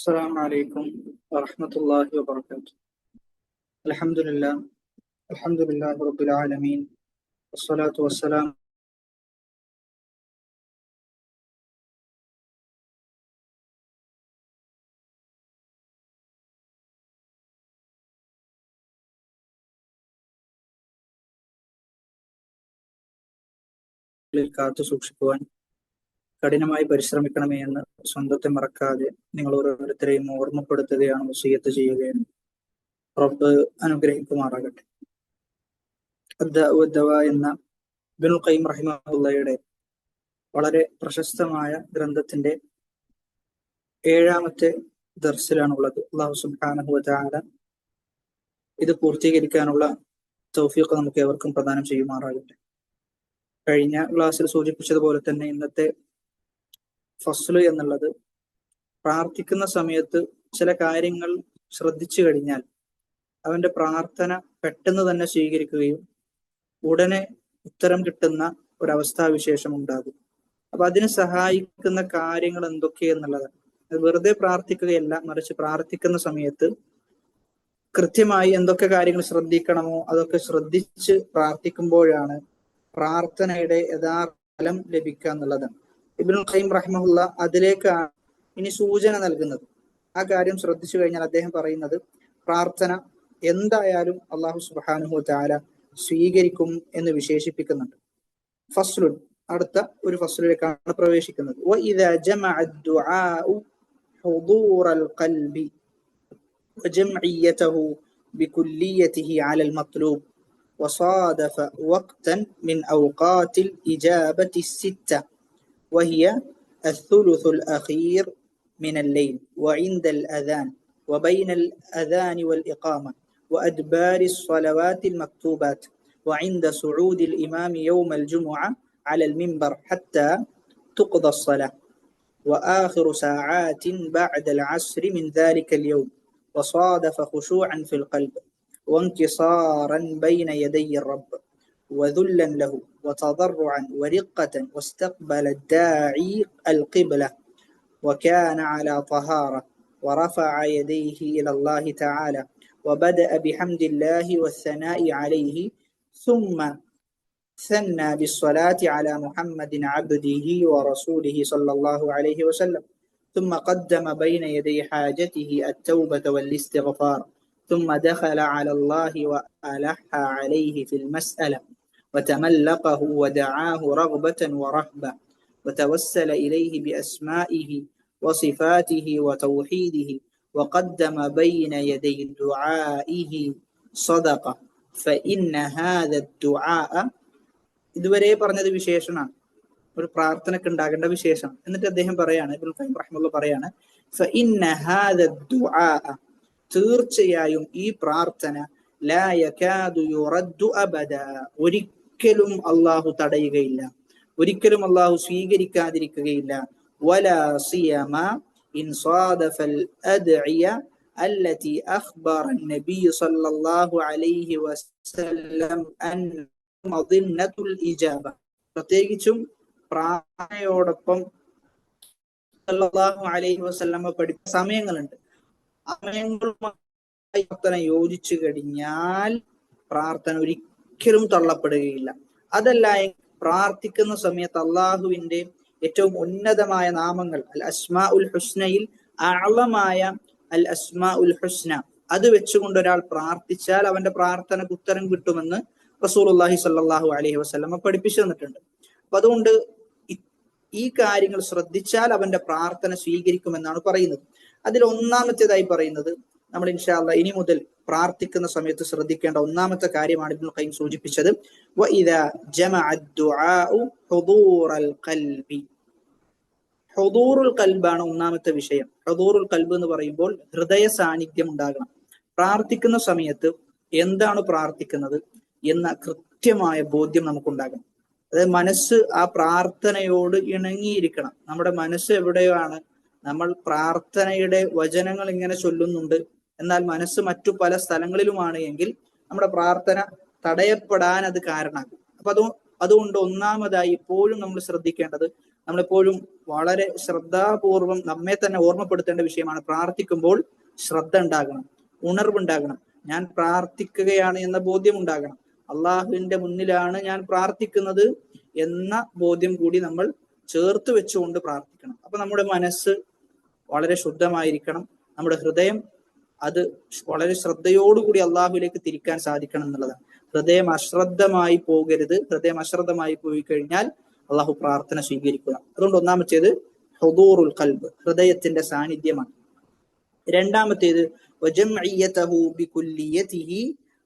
السلام عليكم ورحمة الله وبركاته. الحمد لله رب العالمين والصلاة والسلام കാത്തു സൂക്ഷിക്കുവാൻ കഠിനമായി പരിശ്രമിക്കണമേ എന്ന് സ്വന്തത്തെ മറക്കാതെ നിങ്ങൾ ഓരോരുത്തരെയും ഓർമ്മപ്പെടുത്തുകയാണ്, വസിയത്ത് ചെയ്യുകയാണ്. റബ്ബ് അനുഗ്രഹിക്കുമാറാകട്ടെ. എന്ന ഇബ്നുൽ ഖയ്യിം റഹിമഹുള്ളയുടെ വളരെ പ്രശസ്തമായ ഗ്രന്ഥത്തിന്റെ 7ാമത്തെ ദർസിലാണുള്ളത്. അല്ലാഹു സുബ്ഹാനഹു വ തആല ഇത് പൂർത്തീകരിക്കാനുള്ള തൗഫീഖ് നമുക്ക് ഏവർക്കും പ്രദാനം ചെയ്യുമാറാകട്ടെ. കഴിഞ്ഞ ക്ലാസ്സിൽ സൂചിപ്പിച്ചതുപോലെ തന്നെ ഇന്നത്തെ ഫസ്ല് എന്നുള്ളത് പ്രാർത്ഥിക്കുന്ന സമയത്ത് ചില കാര്യങ്ങൾ ശ്രദ്ധിച്ചു കഴിഞ്ഞാൽ അവന്റെ പ്രാർത്ഥന പെട്ടെന്ന് തന്നെ സ്വീകരിക്കുകയും ഉടനെ ഉത്തരം കിട്ടുന്ന ഒരവസ്ഥാവിശേഷം ഉണ്ടാകും. അപ്പൊ അതിന് സഹായിക്കുന്ന കാര്യങ്ങൾ എന്തൊക്കെയെന്നുള്ളതാണ്. വെറുതെ പ്രാർത്ഥിക്കുകയല്ല, മറിച്ച് പ്രാർത്ഥിക്കുന്ന സമയത്ത് കൃത്യമായി എന്തൊക്കെ കാര്യങ്ങൾ ശ്രദ്ധിക്കണമോ അതൊക്കെ ശ്രദ്ധിച്ച് പ്രാർത്ഥിക്കുമ്പോഴാണ് പ്രാർത്ഥനയുടെ യഥാർത്ഥ ഫലം ലഭിക്കുക എന്നുള്ളതാണ്. ഇബ്നുൽ ഖയ്യിം റഹിമഹുള്ള അതിലേക്കാണ് ഇനി സൂചന നൽകുന്നത്. ആ കാര്യം ശ്രദ്ധിച്ചു കഴിഞ്ഞാൽ അദ്ദേഹം പറയുന്നത് പ്രാർത്ഥന എന്തായാലും അല്ലാഹു സുബ്ഹാനഹു വ തആല സ്വീകരിക്കും എന്ന് വിശേഷിപ്പിക്കുന്നുണ്ട്. ഫസ്ലുൻ, അടുത്ത ഒരു ഫസ്ലിലേക്കാണ് പ്രവേശിക്കുന്നത്. വഇദാ ജമഅ അദ്ദുആഉ ഹുദൂറൽ ഖൽബി വജംഇയ്യതഹു ബികുല്ലിയതിഹി അലൽ മത്ലൂബ് وصادف وقتا من أوقات الإجابة الستة وهي الثلث الأخير من الليل وعند الأذان وبين الأذان والإقامة وأدبار الصلوات المكتوبات وعند صعود الإمام يوم الجمعة على المنبر حتى تقضى الصلاة وآخر ساعات بعد العصر من ذلك اليوم وصادف خشوعا في القلب وانكسارا بين يدي الرب وذلا له وتضرعا ورقة واستقبل الداعي القبلة وكان على طهارة ورفع يديه إلى الله تعالى وبدأ بحمد الله والثناء عليه ثم ثنى بالصلاة على محمد عبده ورسوله صلى الله عليه وسلم ثم قدم بين يدي حاجته التوبة والاستغفار ثم دخل على الله وألح عليه في المسألة وتملقه ودعاه رغبة ورهبة وتوسل إليه بأسمائه وصفاته وتوحيده وقدم بين يدي دعائه صدقة فإن هذا الدعاء ഇതുവരെ പറഞ്ഞത് വിശേഷണമാണ്, ഒരു പ്രാർത്ഥനയ്ക്ക് ഉണ്ടാകേണ്ട വിശേഷം. എന്നിട്ട് അദ്ദേഹം പറയാണ്, ഇബ്നുൽ ഖയ്യിം റഹിമഹുള്ള പറയാണ്, فإن هذا الدعاء തീർച്ചയായും ഈ പ്രാർത്ഥന ലാ യകാദു യുറദ്ദു അബദ, ഒരിക്കലും അല്ലാഹു തടയുകയില്ല, ഒരിക്കലും അല്ലാഹു സ്വീകരിക്കാതിരിക്കുകയില്ല. വലാ സിയമ ഇൻ സാദഫൽ അദ്ഇയ അല്ലതി അഖ്ബറ നബി സല്ലല്ലാഹു അലൈഹി വസല്ലം അൻ മദിന്നത്തുൽ ഇജാബ, പ്രത്യേകിച്ചും പ്രാർത്ഥനയോടൊപ്പം സല്ലല്ലാഹു അലൈഹി വസല്ലം പഠിപ്പിച്ച സമയങ്ങളുണ്ട്. സമയങ്ങളുമായി പ്രാർത്ഥന യോജിച്ചു കഴിഞ്ഞാൽ പ്രാർത്ഥന ഒരിക്കലും തള്ളപ്പെടുകയില്ല. അതല്ല, പ്രാർത്ഥിക്കുന്ന സമയത്ത് അള്ളാഹുവിന്റെ ഏറ്റവും ഉന്നതമായ നാമങ്ങൾ അൽ അസ്മാ ഉൽ ഹുസ്നയിൽ അഅളമായ അൽ അസ്മാ ഉൽ ഹുസ്ന അത് വെച്ചുകൊണ്ട് ഒരാൾ പ്രാർത്ഥിച്ചാൽ അവന്റെ പ്രാർത്ഥനക്ക് ഉത്തരം കിട്ടുമെന്ന് റസൂലുള്ളാഹി സ്വല്ലല്ലാഹു അലൈഹി വസല്ലം പഠിപ്പിച്ചു തന്നിട്ടുണ്ട്. അപ്പൊ അതുകൊണ്ട് ഈ കാര്യങ്ങൾ ശ്രദ്ധിച്ചാൽ അവന്റെ പ്രാർത്ഥന സ്വീകരിക്കുമെന്നാണ് പറയുന്നത്. അതിൽ ഒന്നാമത്തേതായി പറയുന്നത്, നമ്മൾ ഇൻഷാ അല്ലാഹ് ഇനി മുതൽ പ്രാർത്ഥിക്കുന്ന സമയത്ത് ശ്രദ്ധിക്കേണ്ട ഒന്നാമത്തെ കാര്യമാണ് ഇബ്നുൽ ഖയ്യിം സൂചിപ്പിച്ചത്. വഇദാ ജമഅ അദ്ദുആഉ ഹുദൂറൽ ഖൽബി, ഹുദൂറുൽ ഖൽബാണ് ഒന്നാമത്തെ വിഷയം. ഹുദൂറുൽ ഖൽബ് എന്ന് പറയുമ്പോൾ ഹൃദയ സാന്നിധ്യം ഉണ്ടാകണം. പ്രാർത്ഥിക്കുന്ന സമയത്ത് എന്താണ് പ്രാർത്ഥിക്കുന്നത് എന്ന കൃത്യമായ ബോധ്യം നമുക്കുണ്ടാകണം. അതായത് മനസ്സ് ആ പ്രാർത്ഥനയോട് ഇണങ്ങിയിരിക്കണം. നമ്മുടെ മനസ്സ് എവിടെയാണ്, നമ്മൾ പ്രാർത്ഥനയുടെ വചനങ്ങൾ ഇങ്ങനെ ചൊല്ലുന്നുണ്ട്, എന്നാൽ മനസ്സ് മറ്റു പല സ്ഥലങ്ങളിലുമാണ് എങ്കിൽ നമ്മുടെ പ്രാർത്ഥന തടയപ്പെടാൻ അത് കാരണമാകും. അപ്പൊ അതുകൊണ്ട് ഒന്നാമതായി ഇപ്പോഴും നമ്മൾ ശ്രദ്ധിക്കേണ്ടത് നമ്മളെപ്പോഴും വളരെ ശ്രദ്ധാപൂർവം നമ്മെ തന്നെ ഓർമ്മപ്പെടുത്തേണ്ട വിഷയമാണ്. പ്രാർത്ഥിക്കുമ്പോൾ ശ്രദ്ധ ഉണ്ടാകണം, ഉണർവുണ്ടാകണം. ഞാൻ പ്രാർത്ഥിക്കുകയാണ് എന്ന ബോധ്യം ഉണ്ടാകണം. അള്ളാഹുവിന്റെ മുന്നിലാണ് ഞാൻ പ്രാർത്ഥിക്കുന്നത് എന്ന ബോധ്യം കൂടി നമ്മൾ ചേർത്ത് വെച്ചുകൊണ്ട് പ്രാർത്ഥിക്കണം. അപ്പൊ നമ്മുടെ മനസ്സ് വളരെ ശുദ്ധമായിരിക്കണം, നമ്മുടെ ഹൃദയം അത് വളരെ ശ്രദ്ധയോടുകൂടി അള്ളാഹുവിലേക്ക് തിരിക്കാൻ സാധിക്കണം എന്നുള്ളതാണ്. ഹൃദയം അശ്രദ്ധമായി പോകരുത്. ഹൃദയം അശ്രദ്ധമായി പോയി കഴിഞ്ഞാൽ അള്ളാഹു പ്രാർത്ഥന സ്വീകരിക്കുക. അതുകൊണ്ട് ഒന്നാമത്തേത് ഹുദൂറുൽ ഖൽബ്, ഹൃദയത്തിന്റെ സാന്നിധ്യമാണ്. രണ്ടാമത്തേത്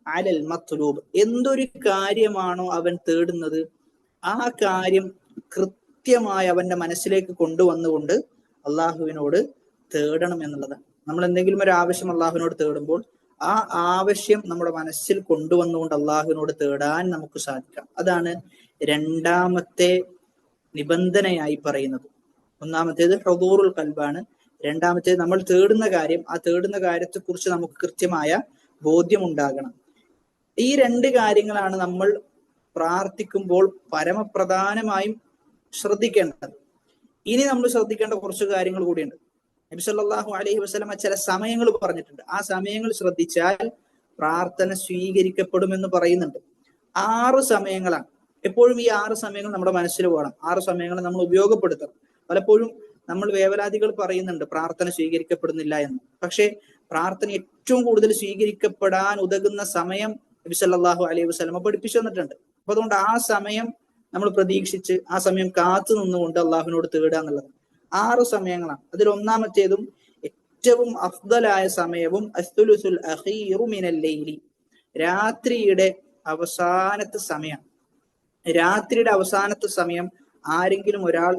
അലൽ മത്ലൂബ്, എന്തൊരു കാര്യമാണോ അവൻ തേടുന്നത് ആ കാര്യം കൃത്യമായി അവന്റെ മനസ്സിലേക്ക് കൊണ്ടുവന്നുകൊണ്ട് അള്ളാഹുവിനോട് തേടണം എന്നുള്ളതാണ്. നമ്മൾ എന്തെങ്കിലും ഒരു ആവശ്യം അള്ളാഹുവിനോട് തേടുമ്പോൾ ആ ആവശ്യം നമ്മുടെ മനസ്സിൽ കൊണ്ടുവന്നുകൊണ്ട് അള്ളാഹുവിനോട് തേടാൻ നമുക്ക് സാധിക്കാം. അതാണ് രണ്ടാമത്തെ നിബന്ധനയായി പറയുന്നത്. ഒന്നാമത്തേത് ഹുദൂറുൽ ഖൽബാണ്. രണ്ടാമത്തേത് നമ്മൾ തേടുന്ന കാര്യം, ആ തേടുന്ന കാര്യത്തെ കുറിച്ച് നമുക്ക് കൃത്യമായ ബോധ്യം ഉണ്ടാകണം. ഈ രണ്ട് കാര്യങ്ങളാണ് നമ്മൾ പ്രാർത്ഥിക്കുമ്പോൾ പരമപ്രധാനമായും ശ്രദ്ധിക്കേണ്ടത്. ഇനി നമ്മൾ ശ്രദ്ധിക്കേണ്ട കുറച്ച് കാര്യങ്ങൾ കൂടിയുണ്ട്. നബി സല്ലല്ലാഹു അലൈഹി വസല്ലമ ചില സമയങ്ങൾ പറഞ്ഞിട്ടുണ്ട്. ആ സമയങ്ങൾ ശ്രദ്ധിച്ചാൽ പ്രാർത്ഥന സ്വീകരിക്കപ്പെടുമെന്ന് പറയുന്നുണ്ട്. 6 സമയങ്ങളാണ്. എപ്പോഴും ഈ 6 സമയങ്ങൾ നമ്മുടെ മനസ്സിൽ പോകണം. 6 സമയങ്ങൾ നമ്മൾ ഉപയോഗപ്പെടുത്തണം. പലപ്പോഴും നമ്മൾ വേവലാതികൾ പറയുന്നുണ്ട് പ്രാർത്ഥന സ്വീകരിക്കപ്പെടുന്നില്ല എന്ന്. പക്ഷേ പ്രാർത്ഥന ഏറ്റവും കൂടുതൽ സ്വീകരിക്കപ്പെടാൻ ഉതകുന്ന സമയം നബി സല്ലല്ലാഹു അലൈഹി വസല്ലമ പഠിപ്പിച്ചു തന്നിട്ടുണ്ട്. അപ്പൊ അതുകൊണ്ട് ആ സമയം നമ്മൾ പ്രതീക്ഷിച്ച് ആ സമയം കാത്തു നിന്നുകൊണ്ട് അള്ളാഹുവിനോട് തേടുക എന്നുള്ളത് 6 സമയങ്ങളാണ്. അതിൽ ഒന്നാമത്തേതും ഏറ്റവും അഫ്ദലായ സമയവും അസ്തുലുസുൽ അഖീറു മിനൽ ലൈലി, രാത്രിയുടെ അവസാനത്തെ സമയം. രാത്രിയുടെ അവസാനത്തെ സമയം ആരെങ്കിലും ഒരാൾ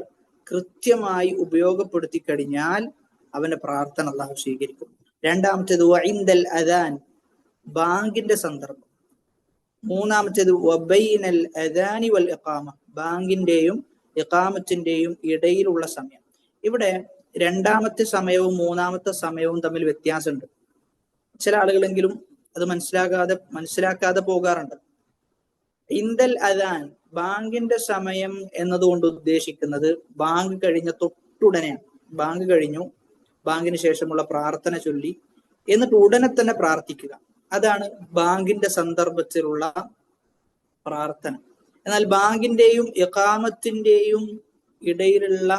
കൃത്യമായി ഉപയോഗപ്പെടുത്തി കഴിഞ്ഞാൽ അവന്റെ പ്രാർത്ഥന അള്ളാഹു സ്വീകരിക്കും. രണ്ടാമത്തേത് വഇൻദൽ അദാൻ, ബാങ്കിന്റെ സന്ദർഭം. മൂന്നാമത്തേത് വബൈനൽ അദാനി വൽ ഇഖാമ, ബാങ്കിന്റെയും ഇഖാമത്തിന്റെയും ഇടയിലുള്ള സമയം. ഇവിടെ രണ്ടാമത്തെ സമയവും മൂന്നാമത്തെ സമയവും തമ്മിൽ വ്യത്യാസമുണ്ട്. ചില ആളുകളെങ്കിലും അത് മനസ്സിലാക്കാതെ പോകാറുണ്ട്. ഇൻദൽ അദാൻ, ബാങ്കിന്റെ സമയം എന്നതുകൊണ്ട് ഉദ്ദേശിക്കുന്നത് ബാങ്ക് കഴിഞ്ഞ തൊട്ടുടനെയാണ്. ബാങ്ക് കഴിഞ്ഞു, ബാങ്കിന് ശേഷമുള്ള പ്രാർത്ഥന ചൊല്ലി എന്നിട്ട് ഉടനെ തന്നെ പ്രാർത്ഥിക്കുക, അതാണ് ബാങ്കിന്റെ സന്ദർഭത്തിലുള്ള പ്രാർത്ഥന. എന്നാൽ ബാങ്കിന്റെയും ഇഖാമത്തിന്റെയും ഇടയിലുള്ള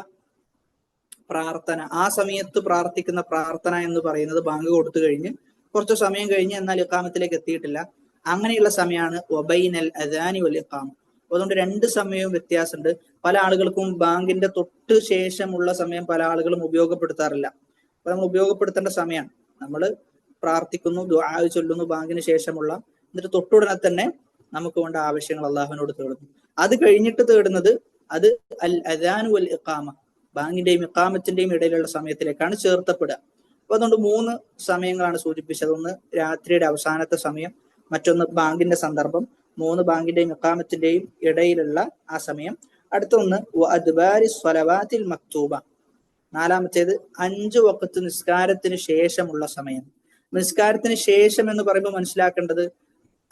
പ്രാർത്ഥന, ആ സമയത്ത് പ്രാർത്ഥിക്കുന്ന പ്രാർത്ഥന എന്ന് പറയുന്നത് ബാങ്ക് കൊടുത്തു കഴിഞ്ഞ് കുറച്ച് സമയം കഴിഞ്ഞ് എന്നാൽ ഇഖാമത്തിലേക്ക് എത്തിയിട്ടില്ല, അങ്ങനെയുള്ള സമയമാണ് വബൈനൽ അദാനി വൽ ഇഖാമ. അതുകൊണ്ട് 2 സമയവും വ്യത്യാസമുണ്ട്. പല ആളുകൾക്കും ബാങ്കിന്റെ തൊട്ട് ശേഷമുള്ള സമയം പല ആളുകളും ഉപയോഗപ്പെടുത്താറില്ല. അപ്പൊ നമ്മൾ ഉപയോഗപ്പെടുത്തേണ്ട സമയമാണ്. നമ്മൾ പ്രാർത്ഥിക്കുന്നു, ദുആ ചൊല്ലുന്നു ബാങ്കിന് ശേഷമുള്ള, എന്നിട്ട് തൊട്ടുടനെ തന്നെ നമുക്ക് വേണ്ട ആവശ്യങ്ങൾ അള്ളാഹുവിനോട് തേടുന്നു. അത് കഴിഞ്ഞിട്ട് തേടുന്നത് അത് അൽ അദാനു വൽ ഇഖാമ, ബാങ്കിന്റെയും ഇഖാമത്തിന്റെയും ഇടയിലുള്ള സമയത്തിലേക്കാണ് ചേർത്തപ്പെടുക. അപ്പൊ അതുകൊണ്ട് 3 സമയങ്ങളാണ് സൂചിപ്പിച്ചത്. ഒന്ന് രാത്രിയുടെ അവസാനത്തെ സമയം, മറ്റൊന്ന് ബാങ്കിന്റെ സന്ദർഭം, 3 ബാങ്കിന്റെയും ഇഖാമത്തിന്റെയും ഇടയിലുള്ള ആ സമയം. അടുത്തൊന്ന് വഅദ്ബാരി സ്വലവാത്തിൽ മക്തൂബ, 4-ാമത്തേത് 5 വഖത്ത് നിസ്കാരത്തിന് ശേഷമുള്ള സമയം. നിസ്കാരത്തിന് ശേഷം എന്ന് പറയുമ്പോൾ മനസ്സിലാക്കേണ്ടത്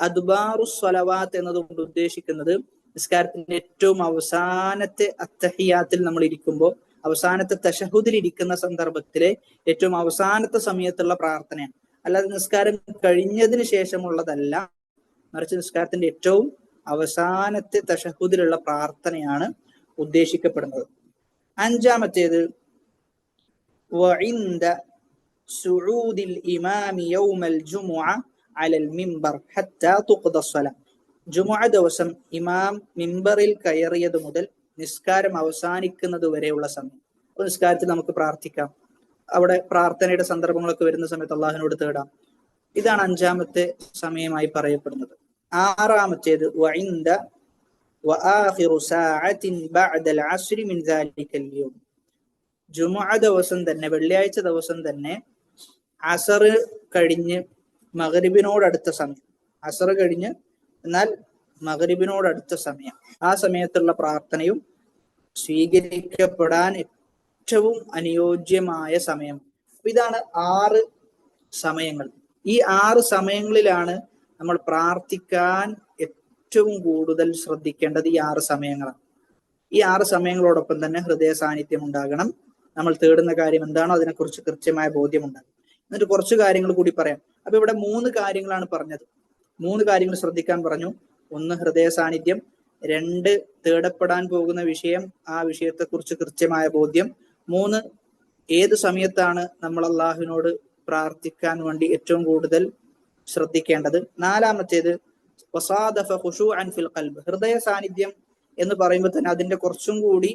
അദ്ബാറു സ്വലവാത്ത് എന്നതുകൊണ്ട് ഉദ്ദേശിക്കുന്നത് നിസ്കാരത്തിന്റെ ഏറ്റവും അവസാനത്തെ അത്തഹിയാത്തിൽ നമ്മൾ ഇരിക്കുമ്പോൾ, അവസാനത്തെ തശഹുദിൽ ഇരിക്കുന്ന സന്ദർഭത്തിലെ ഏറ്റവും അവസാനത്തെ സമയത്തുള്ള പ്രാർത്ഥനയാണ്. അല്ലാതെ നിസ്കാരം കഴിഞ്ഞതിന് ശേഷമുള്ളതല്ല, മറിച്ച് നിസ്കാരത്തിന്റെ ഏറ്റവും അവസാനത്തെ തശഹുദിലുള്ള പ്രാർത്ഥനയാണ് ഉദ്ദേശിക്കപ്പെടുന്നത്. 5-ാമത്തേത് വഇൻദ സുഊദിൽ ഇമാമി യൗമൽ ജുമുഅ അലൽ മിമ്പർ ഹത്താ തുഖ്ദ സ്വലാ, ജുമുഅ ദിവസം ഇമാം മിമ്പറിൽ കയറിയത് മുതൽ നിസ്കാരം അവസാനിക്കുന്നത് വരെയുള്ള സമയം. അപ്പൊ നിസ്കാരത്തിൽ നമുക്ക് പ്രാർത്ഥിക്കാം, അവിടെ പ്രാർത്ഥനയുടെ സന്ദർഭങ്ങളൊക്കെ വരുന്ന സമയത്ത് അള്ളാഹുവിനോട് തേടാം. ഇതാണ് 5-ാമത്തെ സമയമായി പറയപ്പെടുന്നത്. 6-ാമത്തേത് വഇൻദ വആഖിറു സഅത്തിൻ ബഅദൽ അസ്രി മിൻ ദാലികൽ യൗം, ജുമുഅ ദിവസം തന്നെ, വെള്ളിയാഴ്ച ദിവസം തന്നെ അസർ കഴിഞ്ഞ് മഗ്രിബിനോടടുത്ത സമയം, അസർ കഴിഞ്ഞ് എന്നാൽ മഗ്രിബിനോടടുത്ത സമയം, ആ സമയത്തുള്ള പ്രാർത്ഥനയും സ്വീകരിക്കപ്പെടാൻ ഏറ്റവും അനുയോജ്യമായ സമയം. ഇതാണ് 6 സമയങ്ങൾ. ഈ 6 സമയങ്ങളിലാണ് നമ്മൾ പ്രാർത്ഥിക്കാൻ ഏറ്റവും കൂടുതൽ ശ്രദ്ധിക്കേണ്ടത്. ഈ 6 സമയങ്ങളാണ്. ഈ 6 സമയങ്ങളോടൊപ്പം തന്നെ ഹൃദയ സാന്നിധ്യം ഉണ്ടാകണം. നമ്മൾ തേടുന്ന കാര്യം എന്താണോ അതിനെക്കുറിച്ച് കൃത്യമായ ബോധ്യമുണ്ടാകും. എന്നിട്ട് കുറച്ച് കാര്യങ്ങൾ കൂടി പറയാം. അപ്പൊ ഇവിടെ 3 കാര്യങ്ങളാണ് പറഞ്ഞത്. 3 കാര്യങ്ങൾ ശ്രദ്ധിക്കാൻ പറഞ്ഞു. 1 ഹൃദയ സാന്നിധ്യം, 2 തേടപ്പെടാൻ പോകുന്ന വിഷയം, ആ വിഷയത്തെക്കുറിച്ച് കൃത്യമായ ബോധ്യം, 3 ഏത് സമയത്താണ് നമ്മൾ അള്ളാഹുവിനോട് പ്രാർത്ഥിക്കാൻ വേണ്ടി ഏറ്റവും കൂടുതൽ ശ്രദ്ധിക്കേണ്ടത്, 4-മത്തേത് വസാദഫ ഖുശൂഅൻ ഫിൽ ഖൽബ്. ഹൃദയ സാന്നിധ്യം എന്ന് പറയുമ്പോൾ തന്നെ അതിന്റെ കുറച്ചും കൂടി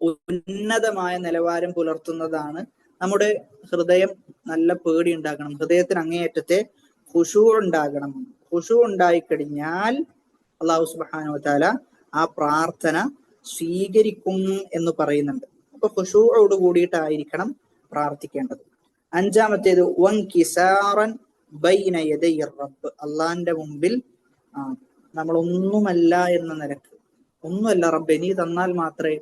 ഉന്നതമായ നിലവാരം പുലർത്തുന്നതാണ്. നമ്മുടെ ഹൃദയം നല്ല പേടി ഉണ്ടാകണം, ഹൃദയത്തിന് അങ്ങേയറ്റത്തെ ഖുശൂ ഉണ്ടാകണം. ഖുശൂ ഉണ്ടായിക്കഴിഞ്ഞാൽ അല്ലാഹു സുബ്ഹാനഹു വ തആല ആ പ്രാർത്ഥന സ്വീകരിക്കും എന്ന് പറയുന്നുണ്ട്. അപ്പൊ ഖുശൂഅോട് കൂടിയിട്ടായിരിക്കണം പ്രാർത്ഥിക്കേണ്ടത്. 5-മത്തേത് വൻകിസാറൻ ബൈന യദൈ റബ്ബ്. അള്ളാന്റെ മുമ്പിൽ നമ്മളൊന്നുമല്ല എന്ന നിലക്ക്, ഒന്നുമല്ല റബ്ബെ, നീ തന്നാൽ മാത്രമേ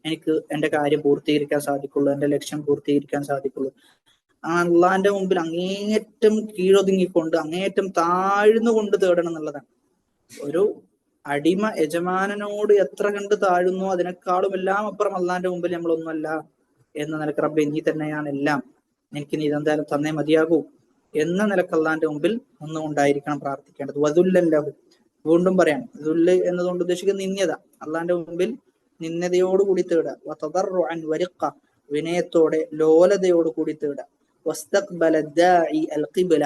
എനിക്ക് എന്റെ കാര്യം പൂർത്തീകരിക്കാൻ സാധിക്കുള്ളൂ, എന്റെ ലക്ഷ്യം പൂർത്തീകരിക്കാൻ സാധിക്കുള്ളൂ. ആ അള്ളാന്റെ മുമ്പിൽ അങ്ങേയറ്റം കീഴൊതുങ്ങിക്കൊണ്ട്, അങ്ങേയറ്റം താഴ്ന്നുകൊണ്ട് തേടണം എന്നുള്ളതാണ്. ഒരു അടിമ യജമാനനോട് എത്ര കണ്ട് താഴുന്നു അതിനേക്കാളും എല്ലാം അപ്പുറം അള്ളാന്റെ മുമ്പിൽ നമ്മളൊന്നുമല്ല എന്ന നിലക്ക് റബ്ബെ നീ തന്നെയാണ് എല്ലാം, എനിക്ക് നീ ഇതെന്തായാലും തന്നേ മതിയാകൂ എന്ന നിലക്ക് അള്ളാന്റെ മുമ്പിൽ ഒന്നും ഉണ്ടായിരിക്കണം പ്രാർത്ഥിക്കേണ്ടത്. വദുല്ലഹു, വീണ്ടും പറയാം, ദുല്ല് എന്നതുകൊണ്ട് ഉദ്ദേശിക്കുന്ന നിന്യത, അള്ളാന്റെ മുമ്പിൽ നിന്യതയോടുകൂടി തേടുക. വതദർറുഅൻ വരിഖ, വിനയത്തോടെ ലോലതയോട് കൂടി തേടുക. വസ്തഖ്ബല ദാഇ അൽ ഖിബ്ല,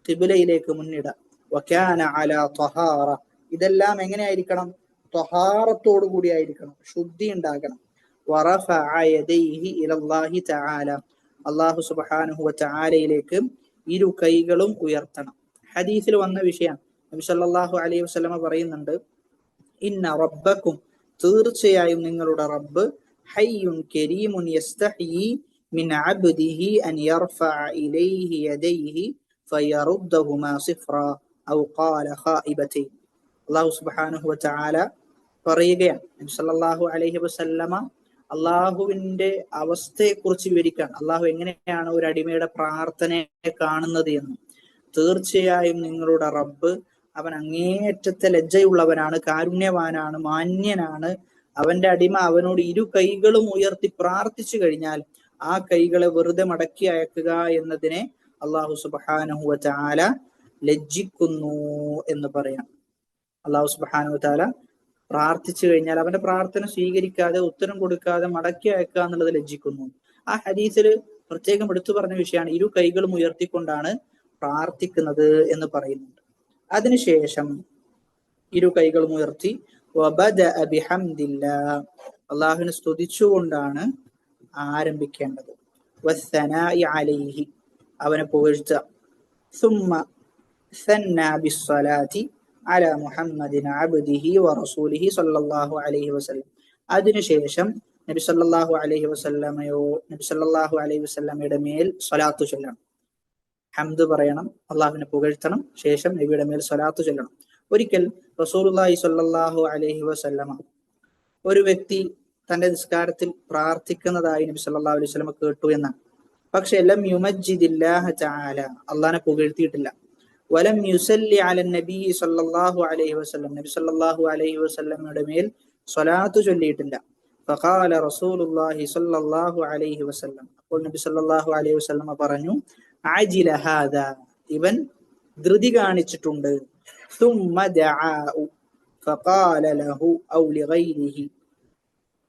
ഖിബ്ലയിലേക്ക് മുന്നിടുക. വകാന അലാ ത്വഹാറ, ഇതെല്ലാം എങ്ങനെയായിരിക്കണം? ത്വഹാറത്തോടു കൂടി ആയിരിക്കണം, ശുദ്ധി ഉണ്ടാകണം. വറഫഅ യദൈഹി ഇലല്ലാഹി തആല, അല്ലാഹു സുബ്ഹാനഹു വ തആലയിലേക്ക് ഇരു കൈകളും ഉയർത്തണം. ഹദീസിൽ വന്ന വിഷയം നബി സല്ലല്ലാഹു അലൈഹി വസല്ലമ പറയുന്നുണ്ട്, ഇന്ന റബ്ബക്കും, തീർച്ചയായും നിങ്ങളുടെ റബ്ബ്, ഹയ്യുൻ കരീമുൻ യസ്തഹി മിൻ അബ്ദിഹി അൻ യർഫഅ ഇലൈഹി യദൈഹി ഫയറുദ്ദഹുമാ സിഫ്റാ ഔ ഖാല ഖായിബതൈൻ. അല്ലാഹു സുബ്ഹാനഹു വ തആല പറയുകയാണ്, നബി സല്ലല്ലാഹു അലൈഹി വസല്ലമ അള്ളാഹുവിന്റെ അവസ്ഥയെക്കുറിച്ച് വിവരിക്കാൻ, അള്ളാഹു എങ്ങനെയാണ് ഒരു അടിമയുടെ പ്രാർത്ഥനയെ കാണുന്നത് എന്ന്. തീർച്ചയായും നിങ്ങളുടെ റബ്ബ്, അവൻ അങ്ങേയറ്റത്തെ ലജ്ജയുള്ളവനാണ്, കാരുണ്യവാനാണ്, മാന്യനാണ്. അവന്റെ അടിമ അവനോട് ഇരു കൈകളും ഉയർത്തി പ്രാർത്ഥിച്ചു കഴിഞ്ഞാൽ ആ കൈകളെ വെറുതെ മടക്കി അയക്കുക എന്നതിനെ അള്ളാഹു സുബ്ഹാനഹു വ തആല ലജ്ജിക്കുന്നു എന്ന് പറയാം. അള്ളാഹു സുബ്ഹാനഹു വ തആല പ്രാർത്ഥിച്ചു കഴിഞ്ഞാൽ അവന്റെ പ്രാർത്ഥന സ്വീകരിക്കാതെ, ഉത്തരം കൊടുക്കാതെ മടക്കി അയക്കുക എന്നുള്ളത് ലജ്ജിക്കുന്നു. ആ ഹദീസിൽ പ്രത്യേകം എടുത്തു പറഞ്ഞ വിഷയമാണ് ഇരു കൈകളും ഉയർത്തിക്കൊണ്ടാണ് പ്രാർത്ഥിക്കുന്നത് എന്ന് പറയുന്നുണ്ട്. അതിനുശേഷം ഇരു കൈകളും ഉയർത്തി വബദഅ ബിഹംദില്ലാഹ്, അള്ളാഹുവിനെ സ്തുതിച്ചുകൊണ്ടാണ് ആരംഭിക്കേണ്ടത്. വസ്സനാഇ അലൈഹി, അവനെ പുകഴ്ത്തുക. സുമ്മ സന്നാ ബിസ്സലാത്തി അലാ മുഹമ്മദിൻ അബ്ദിഹി വറസൂലിഹി സ്വല്ലല്ലാഹു അലൈഹി വസല്ലം. അതിനുശേഷം നബി സല്ലല്ലാഹു അലൈഹി വസല്ലമയുടെ മേൽ സ്വലാത്തു ചൊല്ലണം, ഹംദ് പറയണം, അള്ളാഹുവിനെ പുകഴ്ത്തണം, ശേഷം നബിയുടെ മേൽ സ്വലാത്തു ചൊല്ലണം. ഒരിക്കൽ റസൂലുള്ളാഹി സ്വല്ലല്ലാഹു അലൈഹി വസല്ലമ ഒരു വ്യക്തി തന്റെ നിസ്കാരത്തിൽ പ്രാർത്ഥിക്കുന്നതായി നബി സല്ലല്ലാഹു അലൈഹി വസല്ലമ കേട്ടു എന്നാണ്. പക്ഷെ ലം യുമജ്ജിദില്ലാഹ തആല, അള്ളാഹനെ പുകഴ്ത്തിയിട്ടില്ല. വലം യുസല്ലി അലൻ നബി സല്ലല്ലാഹു അലൈഹി വസല്ലം, നബി സല്ലല്ലാഹു അലൈഹി വസല്ലമയുടെ മേൽ സ്വലാത്തു ചൊല്ലിയിട്ടില്ല. ഫഖാല റസൂലുള്ളാഹി സ്വല്ലല്ലാഹു അലൈഹി വസല്ലം, അപ്പോൾ നബി സല്ലല്ലാഹു അലൈഹി വസല്ലമ പറഞ്ഞു, അജില ഹാദാ, ഇവൻ ധൃതി കാണിച്ചിട്ടുണ്ട്. ثم دعاه فقال له أو لغيره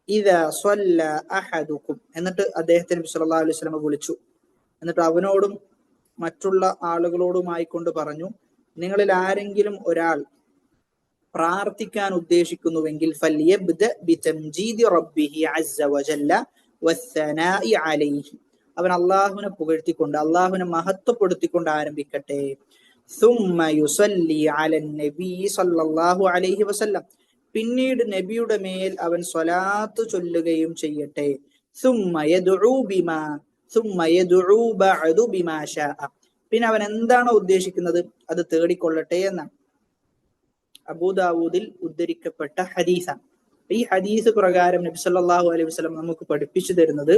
إذا صلى أحدكم, എന്നിട്ട് അദ്ദേഹത്തിന് നബി സല്ലല്ലാഹു അലൈഹി വസല്ലം വിളിച്ചു. എന്നിട്ട് അവനോടും മറ്റുള്ള ആളുകളോടുമായി കൊണ്ട് പറഞ്ഞു, നിങ്ങളിൽ ആരെങ്കിലും ഒരാൾ പ്രാർത്ഥിക്കാൻ ഉദ്ദേശിക്കുന്നുവെങ്കിൽ ഫല്യബ്ദ ബിതംജീദി റബ്ബിഹി അസ്സ വജല്ല വസ്സനാഇ അലൈഹി, അവൻ അള്ളാഹുവിനെ പുകഴ്ത്തിക്കൊണ്ട്, അള്ളാഹുവിനെ മഹത്വപ്പെടുത്തിക്കൊണ്ട് ആരംഭിക്കട്ടെ. സുമ്മ യുസല്ലി അലൻ നബി സല്ലല്ലാഹു അലൈഹി വസല്ലം, പിന്നീട് നബിയുടെ മേൽ അവൻ സ്വലാത്ത് ചൊല്ലുകയും ചെയ്യട്ടെ. സുമ്മ യദ്ഉ ബഅദു ബിമാ ശാഅ, പിന്നെ അവൻ എന്താണോ ഉദ്ദേശിക്കുന്നത് അത് തേടിക്കൊള്ളട്ടെ എന്നാണ്. അബൂദാവൂദിൽ ഉദ്ധരിക്കപ്പെട്ട ഹദീസാണ്. ഈ ഹദീസ് പ്രകാരം നബി സല്ലല്ലാഹു അലൈഹി വസല്ലം നമുക്ക് പഠിപ്പിച്ചു തരുന്നത്,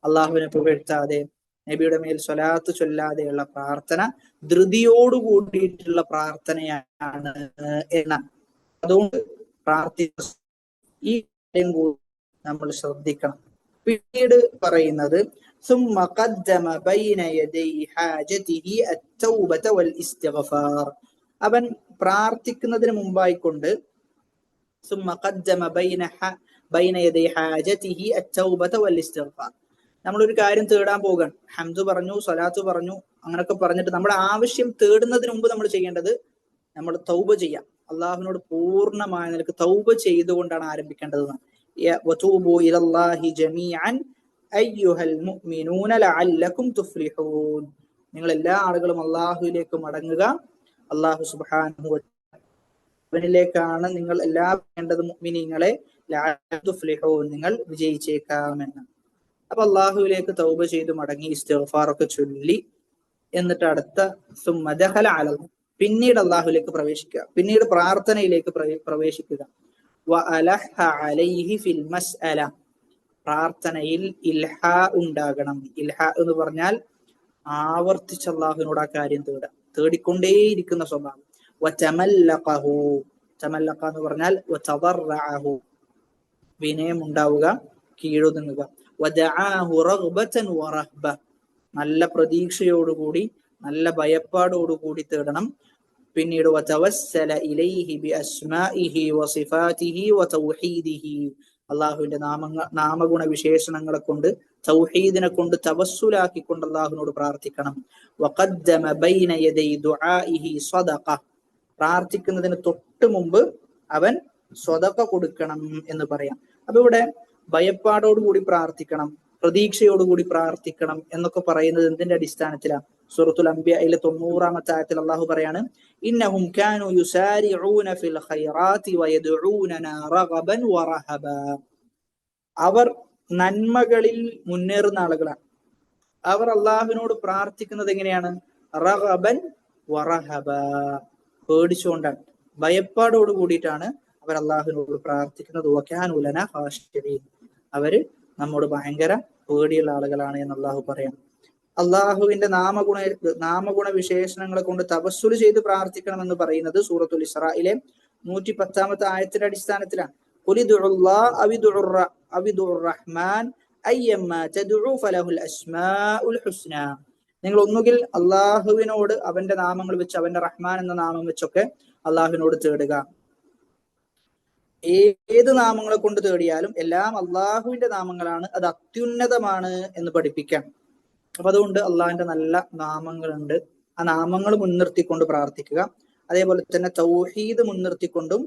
അള്ളാഹുവിനെ പുകഴ്ത്താതെ, നബിയുടെ മേൽ സ്വലാത്ത് ചൊല്ലാതെയുള്ള പ്രാർത്ഥന ധൃതിയോട് കൂടിയിട്ടുള്ള പ്രാർത്ഥനയാണ് എന്നാണ്. അതുകൊണ്ട് ഈ കാര്യം കൂടി നമ്മൾ ശ്രദ്ധിക്കണം. പിന്നീട് പറയുന്നത് ثم قدم بين يدي حاجته التوبة والاستغفار. അവൻ പ്രാർത്ഥിക്കുന്നതിന് മുമ്പായിക്കൊണ്ട് ثم قدم بين يدي حاجته التوبة والاستغفار. നമ്മളൊരു കാര്യം തേടാൻ പോകാൻ ഹംദ് പറഞ്ഞു, സ്വലാത്ത് പറഞ്ഞു, അങ്ങനൊക്കെ പറഞ്ഞിട്ട് നമ്മുടെ ആവശ്യം തേടുന്നതിന് മുമ്പ് നമ്മൾ ചെയ്യേണ്ടത് നമ്മൾ തൗബ ചെയ്യാം. അള്ളാഹുവിനോട് പൂർണ്ണമായ നിലക്ക് തൗബ ചെയ്തുകൊണ്ടാണ് ആരംഭിക്കേണ്ടത്. വതൂബു ഇലല്ലാഹി ജമീഅൻ അയ്യുഹൽ മുഅ്മിനൂന ലഅല്ലകും തുഫ്ലിഹൂൻ. നിങ്ങൾ എല്ലാ ആളുകളും അള്ളാഹുവിലേക്ക് മടങ്ങുക, അള്ളാഹു സുബ്ഹാനഹു വ തആല അവനിലേക്കാണ് നിങ്ങൾ എല്ലാം വേണ്ടത്, മുഅ്മിനീങ്ങളെ ലഅല്ലകും തുഫ്ലിഹൂൻ, നിങ്ങൾ വിജയിച്ചേക്കാമെന്ന്. അപ്പൊ അള്ളാഹുവിലേക്ക് തൗബ ചെയ്ത് മടങ്ങി ഇസ്തിഗ്ഫാറൊക്കെ ചൊല്ലി എന്നിട്ട് അടുത്ത സുമ്മ ദഖല അലല്ലാഹ്, പിന്നീട് അള്ളാഹുവിലേക്ക് പ്രവേശിക്കുക, പിന്നീട് പ്രാർത്ഥനയിലേക്ക് പ്രവേശിക്കുക. വഅലഹ അലൈഹി ഫിൽ മസ്അല, പ്രാർത്ഥനയിൽ ഇൽഹാ ഉണ്ടാകണം. ഇൽഹാ എന്ന് പറഞ്ഞാൽ ആവർത്തിച്ച് അള്ളാഹുവിനോട് ആ കാര്യം തേടിക്കൊണ്ടേയിരിക്കുന്ന സ്വഭാവം. വതമല്ലഖഹു, തമല്ലഖ എന്ന് പറഞ്ഞാൽ വതദറഅഹു, വിനയം ഉണ്ടാവുക, കീഴൊതുങ്ങുക. വദഅഹു റഗ്ബതൻ വറഹ്ബ, നല്ല പ്രതീക്ഷയോടുകൂടി നല്ല ഭയപ്പാടോടുകൂടി തേടണം. പിന്നീട് വതവസ്സല ഇലൈഹി ബിഅസ്മാഇഹി വസിഫാതിഹി വതൗഹീദിഹി, അള്ളാഹുവിന്റെ നാമഗുണ വിശേഷണങ്ങളെ കൊണ്ട് തൗഹീദിനെ കൊണ്ട് തവസ്സുലാക്കിക്കൊണ്ട് അള്ളാഹുവിനോട് പ്രാർത്ഥിക്കണം. വഖദ്ദമ ബൈന യദൈ ദുആഇഹി സ്വദഖ, പ്രാർത്ഥിക്കുന്നതിന് തൊട്ട് മുമ്പ് അവൻ സ്വദഖ കൊടുക്കണം എന്ന് പറയാം. അപ്പൊ ഇവിടെ ഭയപ്പാടോടുകൂടി പ്രാർത്ഥിക്കണം, പ്രതീക്ഷയോടുകൂടി പ്രാർത്ഥിക്കണം എന്നൊക്കെ പറയുന്നത് എന്തിന്റെ അടിസ്ഥാനത്തിലാണ്? സൂറത്തുൽ അംബിയയിലെ 90-ാമത്തെ ആയത്തിൽ അള്ളാഹു പറയാണ്, ഇന്നഹും കാനൂ യുസാരിഊന ഫിൽ ഖൈറാത്തി വയദ്ഊനനാ റഗബൻ വറഹബ, അവർ നന്മകളിൽ മുന്നേറുന്ന ആളുകളാണ്. അവർ അള്ളാഹുവിനോട് പ്രാർത്ഥിക്കുന്നത് എങ്ങനെയാണ്? റഗബൻ വറഹബ, പേടിച്ചുകൊണ്ടാണ്, ഭയപ്പാടോട് കൂടിയിട്ടാണ് അവർ അള്ളാഹുവിനോട് പ്രാർത്ഥിക്കുന്നത്. വകാനൂ ലനാ ഖാശിഈൻ, അവര് നമ്മോട് ഭയങ്കര പേടിയുള്ള ആളുകളാണ് എന്ന് അള്ളാഹു പറയാം. അള്ളാഹുവിന്റെ നാമഗുണ വിശേഷണങ്ങളെ കൊണ്ട് തവസ്സുൽ ചെയ്ത് പ്രാർത്ഥിക്കണം എന്ന് പറയുന്നത് സൂറത്തുൽ ഇസ്രായിലെ 110-ാമത്തെ ആയത്തിന്റെ അടിസ്ഥാനത്തിലാണ്. നിങ്ങൾ ഒന്നുകിൽ അള്ളാഹുവിനോട് അവന്റെ നാമങ്ങൾ വെച്ച്, അവന്റെ റഹ്മാൻ എന്ന നാമം വെച്ചൊക്കെ അള്ളാഹുവിനോട് തേടുക. ഏത് നാമങ്ങളെ കൊണ്ട് തേടിയാലും എല്ലാം അള്ളാഹുവിന്റെ നാമങ്ങളാണ്, അത് അത്യുന്നതമാണ് എന്ന് പഠിപ്പിക്കാം. അപ്പൊ അതുകൊണ്ട് അള്ളാഹിന്റെ നല്ല നാമങ്ങളുണ്ട്, ആ നാമങ്ങൾ മുൻനിർത്തിക്കൊണ്ട് പ്രാർത്ഥിക്കുക. അതേപോലെ തന്നെ തൗഹീദ് മുൻനിർത്തിക്കൊണ്ടും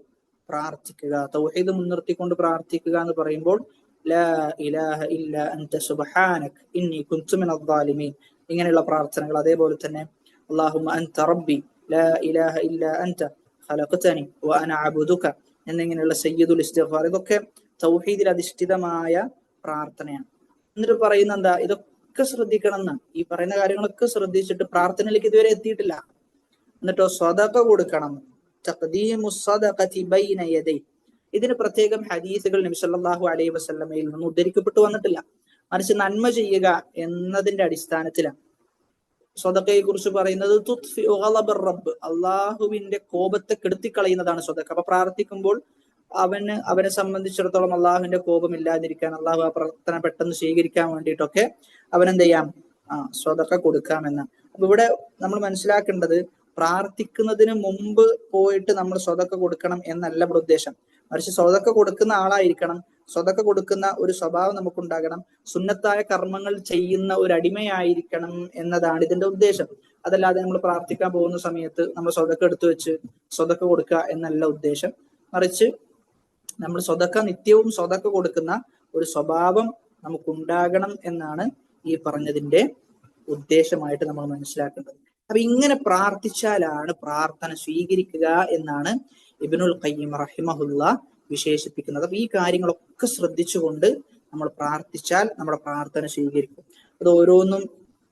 പ്രാർത്ഥിക്കുക. തൗഹീദ് മുൻനിർത്തിക്കൊണ്ട് പ്രാർത്ഥിക്കുക എന്ന് പറയുമ്പോൾ ലാ ഇലാഹ ഇല്ലാ അൻത സുബ്ഹാനക ഇന്നി കുൻതു മിനൽ ളാലിമീൻ, ഇങ്ങനെയുള്ള പ്രാർത്ഥനകൾ. അതേപോലെ തന്നെ അല്ലാഹുമ്മ അൻത റബ്ബി ലാ ഇലാഹ ഇല്ലാ അൻത ഖലഖതനി വഅന അബ്ദുക എന്നിങ്ങനെയുള്ള സയ്യിദുൽ ഇസ്തിഗ്ഫാർ, ഇതൊക്കെ തൗഹീദിൽ അധിഷ്ഠിതമായ പ്രാർത്ഥനയാണ്. എന്നിട്ട് പറയുന്ന എന്താ? ഇതൊക്കെ ശ്രദ്ധിക്കണം എന്നാണ്. ഈ പറയുന്ന കാര്യങ്ങളൊക്കെ ശ്രദ്ധിച്ചിട്ട് പ്രാർത്ഥനയിലേക്ക് ഇതുവരെ എത്തിയിട്ടില്ല. എന്നിട്ടോ സ്വദഖ കൊടുക്കണം. തഖ്ദീമുസ് സ്വദഖതി ബൈന യദൈ, ഇതിന് പ്രത്യേകം ഹദീസുകൾ നബി സല്ലല്ലാഹു അലൈഹി വസല്ലമയിൽ നിന്ന് ഉദ്ധരിക്കപ്പെട്ടു വന്നിട്ടില്ല. മറിച്ച് നന്മ ചെയ്യുക എന്നതിന്റെ അടിസ്ഥാനത്തിലാണ്. സ്വദഖയെ കുറിച്ച് പറയുന്നത് തുത്ഫിഉ ഗളബർ റബ്ബ്, അള്ളാഹുവിന്റെ കോപത്തെ കെടുത്തിക്കളയുന്നതാണ് സ്വദഖ. അപ്പൊ പ്രാർത്ഥിക്കുമ്പോൾ അവനെ സംബന്ധിച്ചിടത്തോളം അള്ളാഹുവിന്റെ കോപം ഇല്ലാതിരിക്കാൻ, അള്ളാഹു ആ പ്രാർത്ഥന പെട്ടെന്ന് സ്വീകരിക്കാൻ വേണ്ടിയിട്ടൊക്കെ അവനെന്ത് ചെയ്യാം? സ്വദഖ കൊടുക്കാമെന്ന്. അപ്പൊ ഇവിടെ നമ്മൾ മനസ്സിലാക്കേണ്ടത്, പ്രാർത്ഥിക്കുന്നതിന് മുമ്പ് പോയിട്ട് നമ്മൾ സ്വദഖ കൊടുക്കണം എന്നല്ല ഇവിടെ ഉദ്ദേശം. മറിച്ച് സ്വദഖ കൊടുക്കുന്ന ആളായിരിക്കണം, സ്വദഖ കൊടുക്കുന്ന ഒരു സ്വഭാവം നമുക്കുണ്ടാകണം, സുന്നത്തായ കർമ്മങ്ങൾ ചെയ്യുന്ന ഒരു അടിമയായിരിക്കണം എന്നതാണ് ഇതിന്റെ ഉദ്ദേശം. അതല്ലാതെ നമ്മൾ പ്രാർത്ഥിക്കാൻ പോകുന്ന സമയത്ത് നമ്മൾ സ്വദഖ എടുത്തു വെച്ച് സ്വദഖ കൊടുക്കുക എന്നല്ല ഉദ്ദേശം. മറിച്ച് നമ്മൾ സ്വദഖ, നിത്യവും സ്വദഖ കൊടുക്കുന്ന ഒരു സ്വഭാവം നമുക്കുണ്ടാകണം എന്നാണ് ഈ പറഞ്ഞതിന്റെ ഉദ്ദേശമായിട്ട് നമ്മൾ മനസ്സിലാക്കേണ്ടത്. അപ്പൊ ഇങ്ങനെ പ്രാർത്ഥിച്ചാലാണ് പ്രാർത്ഥന സ്വീകരിക്കുക എന്നാണ് ഇബ്നുൽ ഖയ്യിം റഹിമഹുല്ലാ വിശേഷിപ്പിക്കുന്നത്. അപ്പൊ ഈ കാര്യങ്ങളൊക്കെ ശ്രദ്ധിച്ചുകൊണ്ട് നമ്മൾ പ്രാർത്ഥിച്ചാൽ നമ്മുടെ പ്രാർത്ഥന സ്വീകരിക്കും. അത് ഓരോന്നും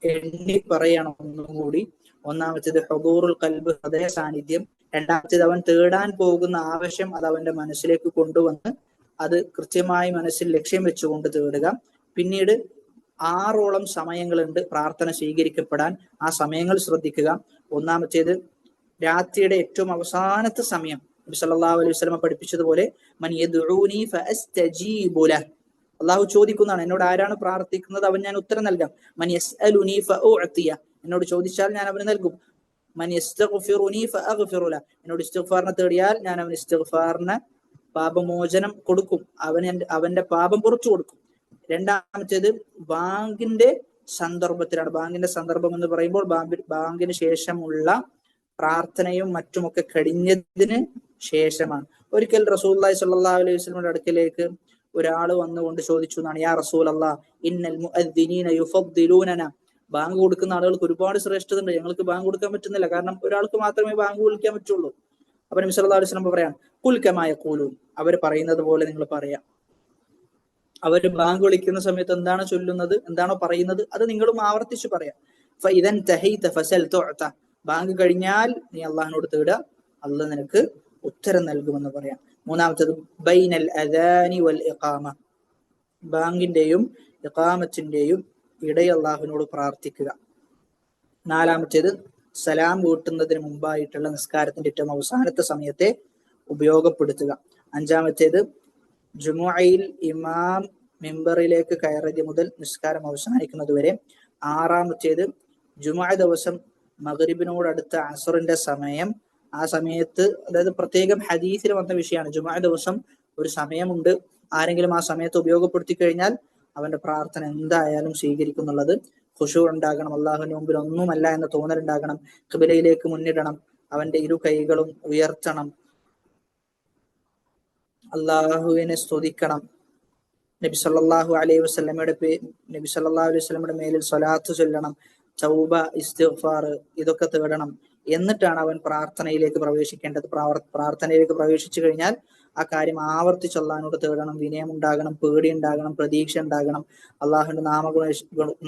എണ്ണി പറയണം. ഒന്നും കൂടി, ഒന്നാമത്തേത് ഹുദൂറുൽ ഖൽബ്, ഹൃദയ സാന്നിധ്യം. രണ്ടാമത്തേത് അവൻ തേടാൻ പോകുന്ന ആവശ്യം അത് അവന്റെ മനസ്സിലേക്ക് കൊണ്ടുവന്ന് അത് കൃത്യമായി മനസ്സിൽ ലക്ഷ്യം വെച്ചുകൊണ്ട് തേടുക. പിന്നീട് 6ഓളം സമയങ്ങളുണ്ട് പ്രാർത്ഥന സ്വീകരിക്കപ്പെടാൻ, ആ സമയങ്ങൾ ശ്രദ്ധിക്കുക. ഒന്നാമത്തേത് രാത്രിയുടെ ഏറ്റവും അവസാനത്തെ സമയം, നബി സല്ലല്ലാഹു അലൈഹി വസല്ലം പഠിപ്പിച്ചതുപോലെ മൻ യദ്ഊനി ഫഅസ്തജീബു ലഹ്, അള്ളാഹു ചോദിക്കുന്നതാണ്, എന്നോട് ആരാണ് പ്രാർത്ഥിക്കുന്നത് അവൻ ഞാൻ ഉത്തരം നൽകാം. മൻ യസ്അലുനി ഫഉഅതിയ, എന്നോട് ചോദിച്ചാൽ ഞാൻ അവന് നൽകും. മൻ യസ്തഗ്ഫിറുനി ഫഅഗ്ഫിറു ലഹ്, എന്നോട് ഇസ്തിഗ്ഫാറിനെ തേടിയാൽ ഞാൻ അവന് ഇസ്തിഗ്ഫാറിന് പാപമോചനം കൊടുക്കും, അവന്റെ പാപം പുറത്തു കൊടുക്കും. രണ്ടാമത്തേത് ബാങ്കിന്റെ സന്ദർഭത്തിലാണ്. ബാങ്കിന്റെ സന്ദർഭം എന്ന് പറയുമ്പോൾ ബാങ്കിന് ശേഷമുള്ള പ്രാർത്ഥനയും മറ്റുമൊക്കെ കഴിഞ്ഞതിന് ശേഷമാണ്. ഒരിക്കൽ റസൂലുള്ളാഹി സ്വല്ലല്ലാഹു അലൈഹി വസല്ലമയുടെ അടുക്കലേക്ക് ഒരാൾ വന്നുകൊണ്ട് ചോദിച്ചു എന്നാണ്, യാ റസൂലല്ലാഹ് ഇന്നൽ മുഅദ്ദിനീന യുഫദ്ദിലൂനന, ബാങ്ക് കൊടുക്കുന്ന ആളുകൾക്ക് ഒരുപാട് ശ്രേഷ്ഠത ഉണ്ട്, ഞങ്ങൾക്ക് ബാങ്ക് കൊടുക്കാൻ പറ്റുന്നില്ല, കാരണം ഒരാൾക്ക് മാത്രമേ ബാങ്ക് വിളിക്കാൻ പറ്റുള്ളൂ. അപ്പൊ നബി സല്ലല്ലാഹു അലൈഹി വസല്ലം പറയാം, ഖുൽ കമാ യഖൂലൂൻ, അവർ പറയുന്നത് പോലെ നിങ്ങൾ പറയാം. അവർ ബാങ്ക് വിളിക്കുന്ന സമയത്ത് എന്താണ് ചൊല്ലുന്നത്, എന്താണോ പറയുന്നത് അത് നിങ്ങളും ആവർത്തിച്ച് പറയാം. ഫഇദൻ തഹൈത ഫസൽ തുഅത, ബാങ്ക് കഴിഞ്ഞാൽ നീ അള്ളാഹിനോട് തേടുക, അള്ളാഹ് നിനക്ക് ഉത്തരം നൽകുമെന്ന് പറയാം. മൂന്നാമത്തേത് ബൈനൽ അദാനി വൽ ഇഖാമ, ബാങ്കിന്റെയും ഇഖാമത്തിന്റെയും ഇടയിൽ അള്ളാഹുവിനോട് പ്രാർത്ഥിക്കുക. നാലാമത്തേത് സലാം വീട്ടുന്നതിന് മുമ്പായിട്ടുള്ള നിസ്കാരത്തിന്റെ ഏറ്റവും അവസാനത്തെ സമയത്തെ ഉപയോഗപ്പെടുത്തുക. അഞ്ചാമത്തേത് ജുമുഅയിൽ ഇമാം മിമ്പറിലേക്ക് കയറിയത് മുതൽ നിസ്കാരം അവസാനിക്കുന്നത് വരെ. ആറാമത്തേത് ജുമുഅ ദിവസം മഗ്രിബിനോടടുത്ത അസറിന്റെ സമയം, ആ സമയത്ത്, അതായത് പ്രത്യേകം ഹദീസിൽ വന്ന വിഷയമാണ്, ജുമുഅ ദിവസം ഒരു സമയമുണ്ട്, ആരെങ്കിലും ആ സമയത്ത് ഉപയോഗപ്പെടുത്തി കഴിഞ്ഞാൽ അവന്റെ പ്രാർത്ഥന എന്തായാലും സ്വീകരിക്കുന്നുള്ളത്. ഖുശൂ ഉണ്ടാകണം, അള്ളാഹുവിന്റെ മുമ്പിൽ ഒന്നുമല്ല എന്ന തോന്നലുണ്ടാകണം, ഖിബലയിലേക്ക് മുന്നിടണം, അവന്റെ ഇരു കൈകളും ഉയർത്തണം, അള്ളാഹുവിനെ സ്തുതിക്കണം, നബി സല്ലല്ലാഹു അലൈഹി വസല്ലമയുടെ മേലിൽ സ്വലാത്ത് ചൊല്ലണം, തൗബ ഇസ്തിഗ്ഫാർ ഇതൊക്കെ തേടണം. എന്നിട്ടാണ് അവൻ പ്രാർത്ഥനയിലേക്ക് പ്രവേശിക്കേണ്ടത്. പ്രാർത്ഥനയിലേക്ക് പ്രവേശിച്ചു കഴിഞ്ഞാൽ ആ കാര്യം ആവർത്തിച്ച് അള്ളാഹിനോട് തേടണം. വിനയമുണ്ടാകണം, പേടി ഉണ്ടാകണം, പ്രതീക്ഷ ഉണ്ടാകണം, അള്ളാഹുവിന്റെ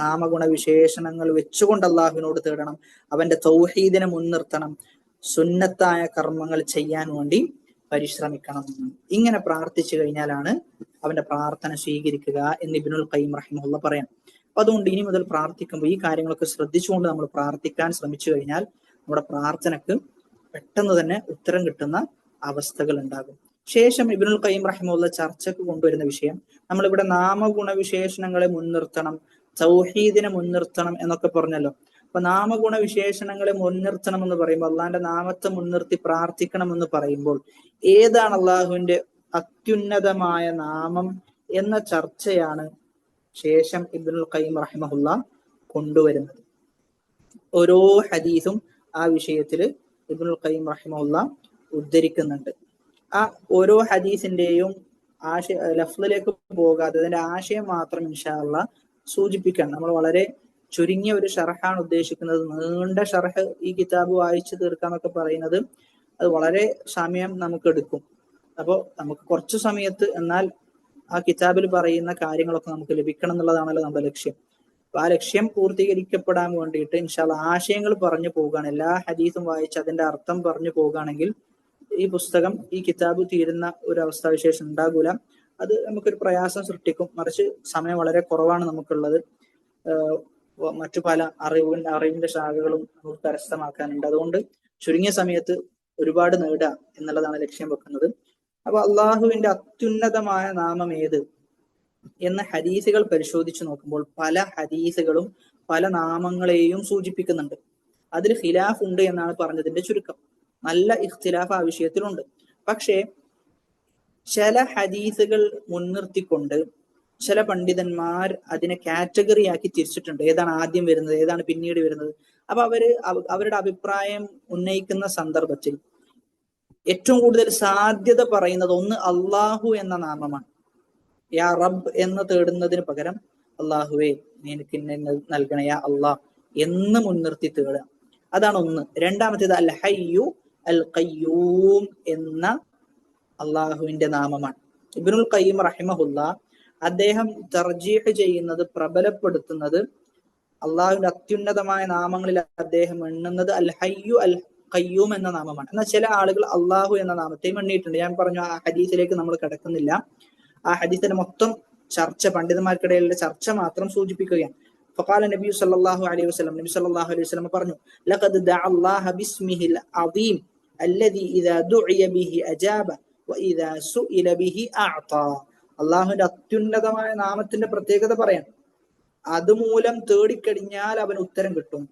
നാമഗുണ വിശേഷണങ്ങൾ വെച്ചുകൊണ്ട് അള്ളാഹുവിനോട് തേടണം, അവന്റെ തൗഹീദിനെ മുൻനിർത്തണം, സുന്നത്തായ കർമ്മങ്ങൾ ചെയ്യാൻ വേണ്ടി പരിശ്രമിക്കണം. ഇങ്ങനെ പ്രാർത്ഥിച്ചു കഴിഞ്ഞാലാണ് അവന്റെ പ്രാർത്ഥന സ്വീകരിക്കുക എന്ന് ഇബ്നുൽ ഖയ്യിം റഹിമഹുല്ലാഹ് പറയാം. അപ്പൊ അതുകൊണ്ട് ഇനി മുതൽ പ്രാർത്ഥിക്കുമ്പോൾ ഈ കാര്യങ്ങളൊക്കെ ശ്രദ്ധിച്ചുകൊണ്ട് നമ്മൾ പ്രാർത്ഥിക്കാൻ ശ്രമിച്ചു കഴിഞ്ഞാൽ നമ്മുടെ പ്രാർത്ഥനക്ക് പെട്ടെന്ന് തന്നെ ഉത്തരം കിട്ടുന്ന അവസ്ഥകൾ ഉണ്ടാകും. ശേഷം ഇബ്നുൽ ഖയ്യിം റഹിമഹുല്ലാഹ് ചർച്ചക്ക് കൊണ്ടുവരുന്ന വിഷയം, നമ്മളിവിടെ നാമഗുണവിശേഷണങ്ങളെ മുൻനിർത്തണം, തൗഹീദിനെ മുൻനിർത്തണം എന്നൊക്കെ പറഞ്ഞല്ലോ. അപ്പൊ നാമഗുണ വിശേഷണങ്ങളെ മുൻനിർത്തണം എന്ന് പറയുമ്പോൾ, അള്ളാഹിന്റെ നാമത്തെ മുൻനിർത്തി പ്രാർത്ഥിക്കണം എന്ന് പറയുമ്പോൾ ഏതാണ് അള്ളാഹുവിന്റെ അത്യുന്നതമായ നാമം എന്ന ചർച്ചയാണ് ശേഷം ഇബ്നുൽ ഖയ്യിം റഹിമഹുല്ലാഹ് കൊണ്ടുവരുന്നത്. ഓരോ ഹദീസും ആ വിഷയത്തിൽ ഇബ്നുൽ ഖയ്യിം റഹിമഹുല്ലാഹ് ഉദ്ധരിക്കുന്നുണ്ട്. ആ ഓരോ ഹദീസിന്റെയും ലഫ്ളിലേക്ക് പോകാതെ അതിന്റെ ആശയം മാത്രം ഇൻഷാ അല്ലാഹ് സൂചിപ്പിക്കാൻ നമ്മൾ വളരെ ചുരുങ്ങിയ ഒരു ഷർഹാണ് ഉദ്ദേശിക്കുന്നത്. നീണ്ട ഷർഹ് ഈ കിതാബ് വായിച്ചു തീർക്കാന്നൊക്കെ പറയുന്നത് അത് വളരെ സമയം നമുക്ക് എടുക്കും. അപ്പോൾ നമുക്ക് കുറച്ചു സമയത്ത് എന്നാൽ ആ കിതാബിൽ പറയുന്ന കാര്യങ്ങളൊക്കെ നമുക്ക് ലഭിക്കണം എന്നുള്ളതാണല്ലോ നമ്മുടെ ലക്ഷ്യം. അപ്പൊ ആ ലക്ഷ്യം പൂർത്തീകരിക്കപ്പെടാൻ വേണ്ടിയിട്ട് ഇൻഷാ അല്ലാഹ് ആശയങ്ങൾ പറഞ്ഞു പോവുകയാണ്. എല്ലാ ഹദീസും വായിച്ച് അതിന്റെ അർത്ഥം പറഞ്ഞു പോവുകയാണെങ്കിൽ ഈ പുസ്തകം, ഈ കിതാബ് തീരുന്ന ഒരു അവസ്ഥാവിശേഷം ഉണ്ടാകൂല. അത് നമുക്കൊരു പ്രയാസം സൃഷ്ടിക്കും. മറിച്ച് സമയം വളരെ കുറവാണ് നമുക്കുള്ളത്. മറ്റു പല അറിവിന്റെ ശാഖകളും നമുക്ക് കരസ്ഥമാക്കാനുണ്ട്. അതുകൊണ്ട് ചുരുങ്ങിയ സമയത്ത് ഒരുപാട് നേടുക എന്നുള്ളതാണ് ലക്ഷ്യം വെക്കുന്നത്. അപ്പൊ അള്ളാഹുവിന്റെ അത്യുന്നതമായ നാമം ഏത് എന്ന് ഹദീസുകൾ പരിശോധിച്ചു നോക്കുമ്പോൾ പല ഹദീസുകളും പല നാമങ്ങളെയും സൂചിപ്പിക്കുന്നുണ്ട്. അതിൽ ഖിലാഫ് ഉണ്ട് എന്നാണ് പറഞ്ഞതിന്റെ ചുരുക്കം. നല്ല ഇഖ്തിലാഫ് ആ വിഷയത്തിലുണ്ട്. പക്ഷേ ചില ഹദീസുകൾ മുൻനിർത്തിക്കൊണ്ട് ചില പണ്ഡിതന്മാർ അതിനെ കാറ്റഗറി ആക്കി തിരിച്ചിട്ടുണ്ട്. ഏതാണ് ആദ്യം വരുന്നത്, ഏതാണ് പിന്നീട് വരുന്നത്. അപ്പൊ അവരുടെ അഭിപ്രായം ഉന്നയിക്കുന്ന സന്ദർഭത്തിൽ ഏറ്റവും കൂടുതൽ സാധ്യത പറയുന്നത് ഒന്ന് അള്ളാഹു എന്ന നാമമാണ്. യാ റബ്ബ് എന്ന് തേടുന്നതിന് പകരം അള്ളാഹുവേ എനിക്ക് നൽകണ യാ അള്ളാഹ് എന്ന് മുൻനിർത്തി തേടുക, അതാണ് ഒന്ന്. രണ്ടാമത്തേത് അൽ ഹയ്യു അൽ ഖയ്യൂം എന്ന അള്ളാഹുവിന്റെ നാമമാണ്. ഇബ്നുൽ ഖയ്യിം റഹിമഹുല്ലാഹ് അദ്ദേഹം തർജീഹ് ചെയ്യുന്നത്, പ്രബലപ്പെടുത്തുന്നത് അള്ളാഹുവിന്റെ അത്യുന്നതമായ നാമങ്ങളിൽ അദ്ദേഹം എണ്ണുന്നത് അൽ ഹയ്യു അൽ ഖയ്യൂം എന്ന നാമമാണ്. എന്നാൽ ചില ആളുകൾ അള്ളാഹു എന്ന നാമത്തെയും എണ്ണിയിട്ടുണ്ട്. ഞാൻ പറഞ്ഞു ആ ഹദീസിലേക്ക് നമ്മൾ കിടക്കുന്നില്ല. ആ ഹദീസിന്റെ മൊത്തം ചർച്ച, പണ്ഡിതന്മാർക്കിടയിലുള്ള ചർച്ച മാത്രം സൂചിപ്പിക്കുകയാണ്. ഫഖാല നബി സല്ലല്ലാഹു അലൈഹി വസല്ലം, നബി സല്ലല്ലാഹു അലൈഹി വസല്ലം പറഞ്ഞു, ലഖദ് ദഅ അല്ലാഹ ബിസ്മിഹിൽ അദീം അല്ലദീ ഇദാ ദുഇയ ബിഹി അജാബ വഇദാ സുഇല ബിഹി അഅതാ. അള്ളാഹുവിന്റെ അത്യുന്നതമായ നാമത്തിന്റെ പ്രത്യേകത പറയാം. അതുമൂലം തേടിക്കഴിഞ്ഞാൽ അവന് ഉത്തരം കിട്ടും,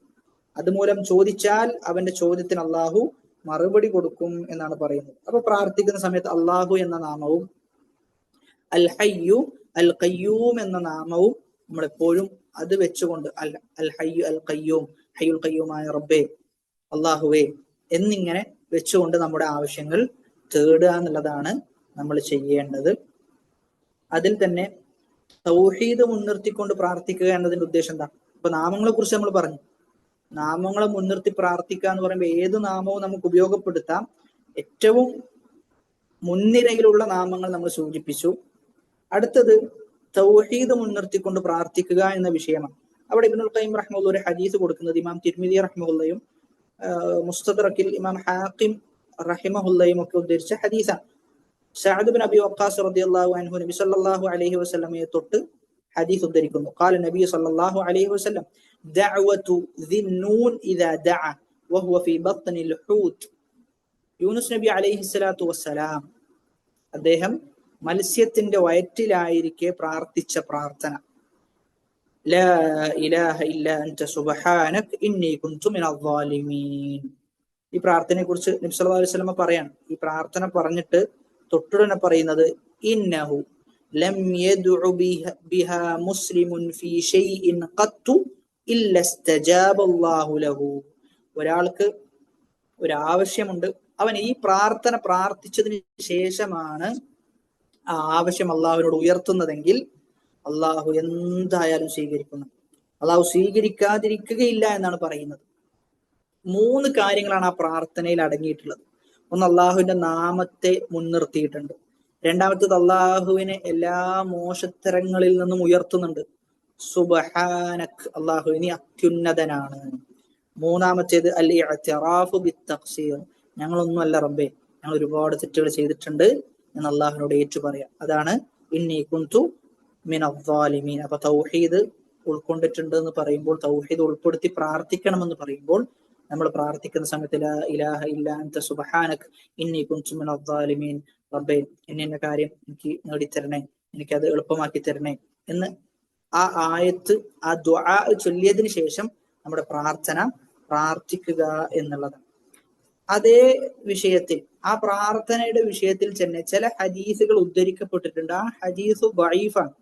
അതുമൂലം ചോദിച്ചാൽ അവന്റെ ചോദ്യത്തിന് അള്ളാഹു മറുപടി കൊടുക്കും എന്നാണ് പറയുന്നത്. അപ്പൊ പ്രാർത്ഥിക്കുന്ന സമയത്ത് അള്ളാഹു എന്ന നാമവും അൽ ഹയ്യു അൽ ഖയ്യൂം എന്ന നാമവും നമ്മളെപ്പോഴും അത് വെച്ചുകൊണ്ട് അൽ ഹയ്യു അൽ ഖയ്യൂം, ഹയ്യുൽ ഖയ്യൂമായ റബ്ബേ, അള്ളാഹുവേ എന്നിങ്ങനെ വെച്ചുകൊണ്ട് നമ്മുടെ ആവശ്യങ്ങൾ തേടുക എന്നുള്ളതാണ് നമ്മൾ ചെയ്യേണ്ടത്. അതിൽ തന്നെ തൗഹീദ് മുൻനിർത്തിക്കൊണ്ട് പ്രാർത്ഥിക്കുക എന്നതിന്റെ ഉദ്ദേശം എന്താ? ഇപ്പൊ നാമങ്ങളെ കുറിച്ച് നമ്മൾ പറഞ്ഞു. നാമങ്ങളെ മുൻനിർത്തി പ്രാർത്ഥിക്കുക എന്ന് പറയുമ്പോൾ ഏത് നാമവും നമുക്ക് ഉപയോഗപ്പെടുത്താം. ഏറ്റവും മുൻനിരയിലുള്ള നാമങ്ങൾ നമ്മൾ സൂചിപ്പിച്ചു. അടുത്തത് തൗഹീദ് മുൻനിർത്തിക്കൊണ്ട് പ്രാർത്ഥിക്കുക എന്ന വിഷയമാണ്. അവിടെ ഇബ്നുൽ ഖയ്യിം റഹ്മത്തുള്ളാഹി ഒരു ഹദീസ് കൊടുക്കുന്നത് ഇമാം തിർമിദി റഹ്മത്തുള്ളാഹിയും മുസ്തദ്റക്കിൽ ഇമാം ഹാക്കിം റഹിമഹുല്ലയും ഒക്കെ ഉദ്ധരിച്ച ഹദീസാണ്. സഅദ് ബിൻ അബി വഖാസ് റളിയല്ലാഹു അൻഹു നബി സല്ലല്ലാഹു അലൈഹി വസല്ലമയെ തൊട്ട് ഹദീസ് ഉദ്ധരിക്കുന്നു. ഖാല നബി സല്ലല്ലാഹു അലൈഹി വസല്ലം ദഅവതു ദിന്നൂൻ ഇദാ ദഅ വഹുവ ഫീ ബത്നിൽ ഹൂത്. യൂനുസ് നബി അലൈഹി സ്വലാത്തു വസ്സലാം അദ്ദേഹം മത്സ്യത്തിന്റെ വയറ്റിലായിരിക്കെ പ്രാർത്ഥിച്ച പ്രാർത്ഥന, ലാ ഇലാഹ ഇല്ലാ അൻത സുബ്ഹാനക ഇന്നി കുൻതു മിനൽ ളാലിമീൻ. ഈ പ്രാർത്ഥനയെ കുറിച്ച് നബി സല്ലല്ലാഹു അലൈഹി വസല്ലം പറയാണ്. ഈ പ്രാർത്ഥന പറഞ്ഞിട്ട് തൊട്ടുടനെ പറയുന്നത് ഇന്നഹു ലം യദ്ഉ ബിഹാ മുസ്ലിമുൻ ഫീ ഷൈഇൻ ഖത്തു ഇല്ല ഇസ്തജാബ അല്ലാഹു ലഹു. ഒരാൾക്ക് ഒരു ആവശ്യമുണ്ട്, അവൻ ഈ പ്രാർത്ഥന പ്രാർത്ഥിച്ചതിന് ശേഷമാണ് ആ ആവശ്യം അള്ളാഹുവിനോട് ഉയർത്തുന്നതെങ്കിൽ അള്ളാഹു എന്തായാലും സ്വീകരിക്കുന്നു. അള്ളാഹു സ്വീകരിക്കാതിരിക്കുകയില്ല എന്നാണ് പറയുന്നത്. 3 കാര്യങ്ങളാണ് ആ പ്രാർത്ഥനയിൽ അടങ്ങിയിട്ടുള്ളത്. ഒന്ന്, അള്ളാഹുവിന്റെ നാമത്തെ മുൻനിർത്തിയിട്ടുണ്ട്. രണ്ടാമത്തേത്, അള്ളാഹുവിനെ എല്ലാ മോശത്തരങ്ങളിൽ നിന്നും ഉയർത്തുന്നുണ്ട്. സുബ്ഹാനക്, അള്ളാഹു ഇനി അത്യുന്നതനാണ്. മൂന്നാമത്തേത് അൽ ഇഅ്തിറാഫു ബിത്തഖ്സീർ, ഞങ്ങളൊന്നുമല്ല റബ്ബേ, ഞങ്ങൾ ഒരുപാട് തെറ്റുകൾ ചെയ്തിട്ടുണ്ട് എന്ന് അള്ളാഹുവിനോട് ഏറ്റു പറയാം. അതാണ് ഇന്നി കുൻതു മിനൽ ളാലിമീൻ. അപ്പൊ തൗഹീദ് ഉൾക്കൊണ്ടിട്ടുണ്ട് എന്ന് പറയുമ്പോൾ, തൗഹീദ് ഉൾപ്പെടുത്തി പ്രാർത്ഥിക്കണമെന്ന് പറയുമ്പോൾ, നമ്മൾ പ്രാർത്ഥിക്കുന്ന സമയത്ത് ലാ ഇലാഹ ഇല്ലാ അൻത സുബ്ഹാനക ഇന്നി കുൻതു മിനൽ ളാലിമീൻ, റബ്ബേ ഇന്ന കാര്യം എനിക്ക് നേടിത്തരണേ, എനിക്കത് എളുപ്പമാക്കി തരണേ എന്ന് ആ ആയത്ത്, ആ ദുആ ചൊല്ലിയതിനു ശേഷം നമ്മുടെ പ്രാർത്ഥിക്കുക എന്നുള്ളതാണ്. അതേ വിഷയത്തിൽ, ആ പ്രാർത്ഥനയുടെ വിഷയത്തിൽ തന്നെ ചില ഹദീസുകൾ ഉദ്ധരിക്കപ്പെട്ടിട്ടുണ്ട്. ആ ഹദീസ് ദഈഫാണ്.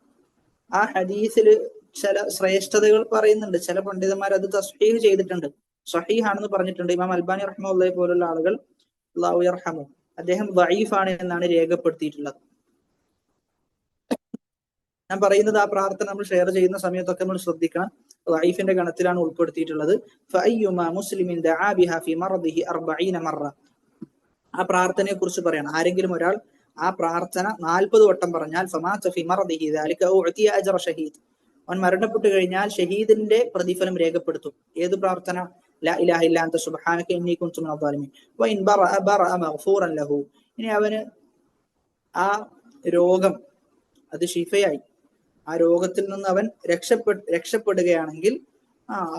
ആ ഹദീസിൽ ചില ശ്രേഷ്ഠതകൾ പറയുന്നുണ്ട്. ചില പണ്ഡിതന്മാർ അത് തസ്ഹീഹ് ചെയ്തിട്ടുണ്ട്, സ്വഹീഹാണെന്ന് പറഞ്ഞിട്ടുണ്ട്. ഇമാം അൽബാനി റഹ്മത്തുള്ളാഹി പോലുള്ള ആളുകൾ, അല്ലാഹു യർഹമു, അദ്ദേഹം ദഈഫാണ് എന്നാണ് രേഖപ്പെടുത്തിയിട്ടുള്ളത്. ഞാൻ പറയുന്നത് ആ പ്രാർത്ഥന നമ്മൾ ഷെയർ ചെയ്യുന്ന സമയത്തൊക്കെ നമ്മൾ ശ്രദ്ധിക്കണം. ദഈഫിന്റെ ഗണത്തിലാണ് ഉൾപ്പെടുത്തിയിട്ടുള്ളത്. ഫഅയ്യുമാ മുസ്ലിമിൻ ദആ ബിഹാ ഫീ മർദിഹി 40 മറ. ആ പ്രാർത്ഥനയെ കുറിച്ച് പറയണം. ആരെങ്കിലും ഒരാൾ ആ പ്രാർത്ഥന 40 വട്ടം പറഞ്ഞാൽ ഫമാത ഫീ മർദിഹി ദാലിക ഉഅതിയ അജ്റ ഷഹീദ്, അവൻ മരണപ്പെട്ടു കഴിഞ്ഞാൽ ഷഹീദിന്റെ പ്രതിഫലം രേഖപ്പെടുത്തും. ഏത് പ്രാർത്ഥന? ലാ ഇലാഹ ഇല്ലാ അൻത സുബ്ഹാനക ഇന്നി കുൻതു മിനൽ ളാലിമീൻ വഇൻ ബറഅ മഗ്ഫൂറൻ ലഹു. ഇനി അവന് ആ രോഗം അത് ശിഫയായി, ആ രോഗത്തിൽ നിന്ന് അവൻ രക്ഷപ്പെടുകയാണെങ്കിൽ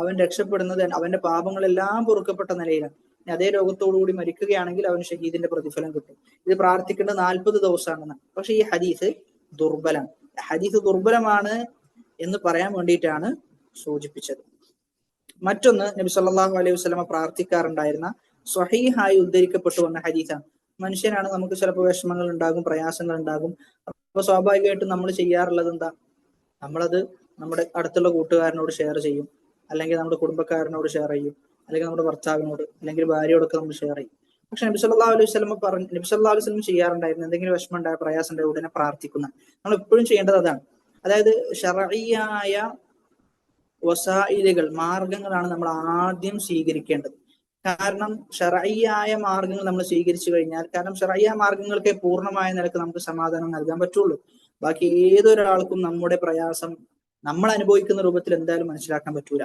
അവൻ രക്ഷപ്പെടുന്നത് അവന്റെ പാപങ്ങളെല്ലാം പൊറുക്കപ്പെട്ട നിലയിലാണ്. അതേ രോഗത്തോടുകൂടി മരിക്കുകയാണെങ്കിൽ അവന് ഷഹീദിന്റെ പ്രതിഫലം കിട്ടും. ഇത് പ്രാർത്ഥിക്കേണ്ട 40 ദിവസമാണെന്ന്. പക്ഷെ ഈ ഹദീസ് ദുർബലമാണ്. ഹദീസ് ദുർബലമാണ് എന്ന് പറയാൻ വേണ്ടിയിട്ടാണ് സൂചിപ്പിച്ചത്. മറ്റൊന്ന്, നബി സല്ലല്ലാഹു അലൈഹി വസല്ലമ പ്രാർത്ഥിക്കാറുണ്ടായിരുന്ന സ്വഹീഹായി ഉദ്ധരിക്കപ്പെട്ടു വന്ന ഹദീസാണ്. മനുഷ്യനാണ്, നമുക്ക് ചിലപ്പോൾ വിഷമങ്ങൾ ഉണ്ടാകും, പ്രയാസങ്ങൾ ഉണ്ടാകും. അപ്പൊ സ്വാഭാവികമായിട്ടും നമ്മൾ ചെയ്യാറുള്ളത് എന്താ? നമ്മളത് നമ്മുടെ അടുത്തുള്ള കൂട്ടുകാരനോട് ഷെയർ ചെയ്യും, അല്ലെങ്കിൽ നമ്മുടെ കുടുംബക്കാരനോട് ഷെയർ ചെയ്യും, അല്ലെങ്കിൽ നമ്മുടെ ഭർത്താവിനോട്, അല്ലെങ്കിൽ ഭാര്യയോടൊക്കെ നമ്മൾ ഷെയർ ചെയ്യും. പക്ഷെ നബി സല്ലല്ലാഹു അലൈഹി വസല്ലം നബി സല്ലല്ലാഹു അലൈഹി വസല്ലം ചെയ്യാറുണ്ടായിരുന്നു, എന്തെങ്കിലും വിഷമം ഉണ്ടായ, പ്രയാസം ഉണ്ടായ ഉടനെ പ്രാർത്ഥിക്കുന്ന. നമ്മൾ എപ്പോഴും ചെയ്യേണ്ടത് അതാണ്. അതായത് ശർഈയായ വസായിലുകൾ, മാർഗങ്ങളാണ് നമ്മൾ ആദ്യം സ്വീകരിക്കേണ്ടത്. കാരണം ശർഈയായ മാർഗങ്ങൾ നമ്മൾ സ്വീകരിച്ചു കഴിഞ്ഞാൽ, കാരണം ശർഈയായ മാർഗങ്ങൾക്ക് പൂർണ്ണമായ നിലക്ക് നമുക്ക് സമാധാനം നൽകാൻ പറ്റുള്ളൂ. ബാക്കി ഏതൊരാൾക്കും നമ്മുടെ പ്രയാസം നമ്മൾ അനുഭവിക്കുന്ന രൂപത്തിൽ എന്തായാലും മനസ്സിലാക്കാൻ പറ്റൂല.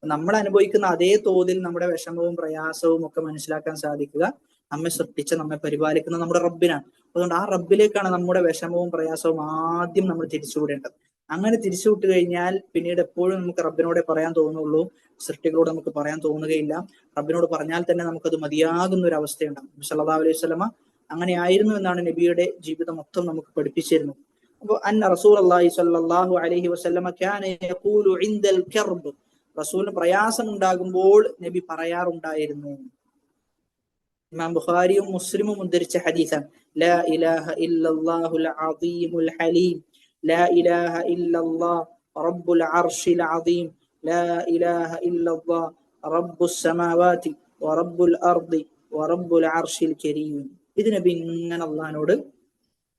നമ്മൾ അനുഭവിക്കുന്ന അതേ തോതിൽ നമ്മുടെ വിഷമവും പ്രയാസവും ഒക്കെ മനസ്സിലാക്കാൻ സാധിക്കുക നമ്മെ സൃഷ്ടിച്ച, നമ്മെ പരിപാലിക്കുന്ന നമ്മുടെ റബ്ബിനാണ്. അതുകൊണ്ട് ആ റബ്ബിലേക്കാണ് നമ്മുടെ വിഷമവും പ്രയാസവും ആദ്യം നമ്മൾ തിരിച്ചുവിടേണ്ടത്. അങ്ങനെ തിരിച്ചു വിട്ടു കഴിഞ്ഞാൽ പിന്നീട് എപ്പോഴും നമുക്ക് റബ്ബിനോടെ പറയാൻ തോന്നുള്ളൂ, സൃഷ്ടികളോട് നമുക്ക് പറയാൻ തോന്നുകയില്ല. റബ്ബിനോട് പറഞ്ഞാൽ തന്നെ നമുക്കത് മതിയാകുന്ന ഒരു അവസ്ഥയുണ്ടാകും. സല്ലല്ലാഹു അലൈഹി വസല്ലമ അങ്ങനെ ആയിരുന്നു എന്നാണ് നബിയുടെ ജീവിതം മൊത്തം നമുക്ക് പഠിപ്പിച്ചിരുന്നത്. അപ്പോൾ അന്ന റസൂലുള്ളാഹി സ്വല്ലല്ലാഹു അലൈഹി വസല്ലമ കാന യഖൂലു ഇൻദൽ കർബ്, റസൂലിന് പ്രയാസം ഉണ്ടാകുമ്പോൾ നബി പറയാറുണ്ടായിരുന്നു. ഇമാം ബുഖാരിയും മുസ്ലിമും ഉദ്ധരിച്ച ഹദീസാണ്. ലാ ഇലാഹ ഇല്ലല്ലാഹുൽ അദീമുൽ ഹലീം, ലാ ഇലാഹ ഇല്ലല്ലാഹ് റബ്ബുൽ അർശിൽ അദീം, ലാ ഇലാഹ ഇല്ലല്ലാഹ് റബ്ബുസ് സമാവാതി വറബ്ബുൽ അർദി വറബ്ബുൽ അർശിൽ കരീം. ഇത് നബി ഇങ്ങനെ അള്ളാഹിനോട്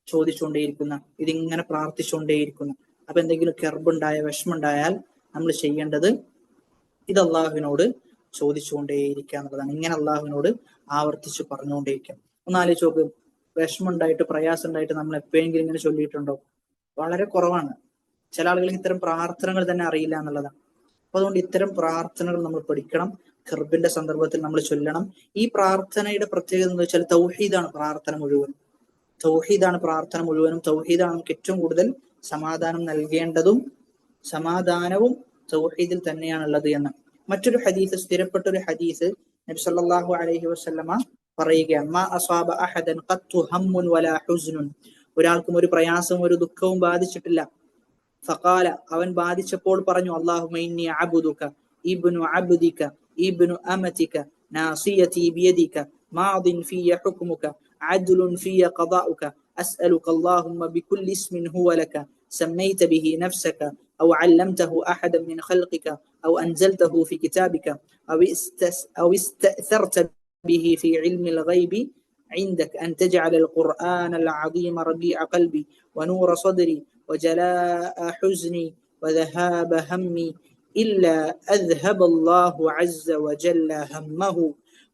ചോദിച്ചുകൊണ്ടേയിരിക്കുന്ന, ഇതിങ്ങനെ പ്രാർത്ഥിച്ചുകൊണ്ടേയിരിക്കുന്ന. അപ്പൊ എന്തെങ്കിലും കെർബുണ്ടായ, വിഷമുണ്ടായാൽ നമ്മൾ ചെയ്യേണ്ടത് ഇത് അള്ളാഹുവിനോട് ചോദിച്ചുകൊണ്ടേയിരിക്കുക എന്നുള്ളതാണ്. ഇങ്ങനെ അള്ളാഹുവിനോട് ആവർത്തിച്ച് പറഞ്ഞുകൊണ്ടേയിരിക്കാം. ഒന്നാലോചിച്ച് നോക്ക്, വിഷമുണ്ടായിട്ട് പ്രയാസം ഉണ്ടായിട്ട് നമ്മൾ എപ്പോഴെങ്കിലും ഇങ്ങനെ ചൊല്ലിയിട്ടുണ്ടോ? വളരെ കുറവാണ്. ചില ആളുകൾക്ക് ഇത്തരം പ്രാർത്ഥനകൾ തന്നെ അറിയില്ല എന്നുള്ളതാണ്. അപ്പൊ അതുകൊണ്ട് ഇത്തരം പ്രാർത്ഥനകൾ നമ്മൾ പഠിക്കണം. ഖർബിന്റെ സന്ദർഭത്തിൽ നമ്മൾ ചൊല്ലണം. ഈ പ്രാർത്ഥനയുടെ പ്രത്യേകത എന്ന് വെച്ചാൽ തൗഹീദാണ് പ്രാർത്ഥന മുഴുവൻ. തൗഹീദാണ് പ്രാർത്ഥന മുഴുവനും. തൗഹീദാണ് നമുക്ക് ഏറ്റവും കൂടുതൽ സമാധാനം നൽകേണ്ടതും. സമാധാനവും തൗഹീദിൽ തന്നെയാണുള്ളത് എന്ന് മറ്റൊരു ഹദീസ്, സ്ഥിരപ്പെട്ട ഒരു ഹദീസ്, നബി സല്ലല്ലാഹു അലൈഹി വസല്ലമ പറയുകയാണ്, മാ അസ്വാബ അഹദൻ ഖത്തു ഹമ്മുൻ വലാ ഹുസ്നുൻ, ഒരാൾക്കും ഒരു പ്രയാസവും ഒരു ദുഃഖവും ബാധിച്ചിട്ടില്ല. ഫഖാല, അവൻ ബാധിച്ചപ്പോൾ പറഞ്ഞു, അല്ലാഹുമ്മ ഇന്നി അബ്ദുക ഇബ്നു അബ്ദിക ഇബ്നു അമതിക നാസിയതി ബിയദിക മാദിൻ ഫിയ ഹുക്മുക അദ്ലുൻ ഫിയ ഖദാഉക അസ്അലുക അല്ലാഹുമ്മ ബികുല്ലി ഇസ്മിൻ ഹുവ ലക സമ്മൈത ബിഹി നഫ്സക ഔ അല്ലംതഹു അഹദൻ മിൻ ഖൽഖിക ഔ അൻസൽതഹു ഫി കിതാബിക ഔ ഇസ്തഅ്സർത ബിഹി ഫി ഇൽമിൽ ഗൈബി عندك أن تجعل القرآن العظيم ربيع قلبي ونور صدري وجلاء حزني وذهاب همي إلا أذهب الله عز وجل همه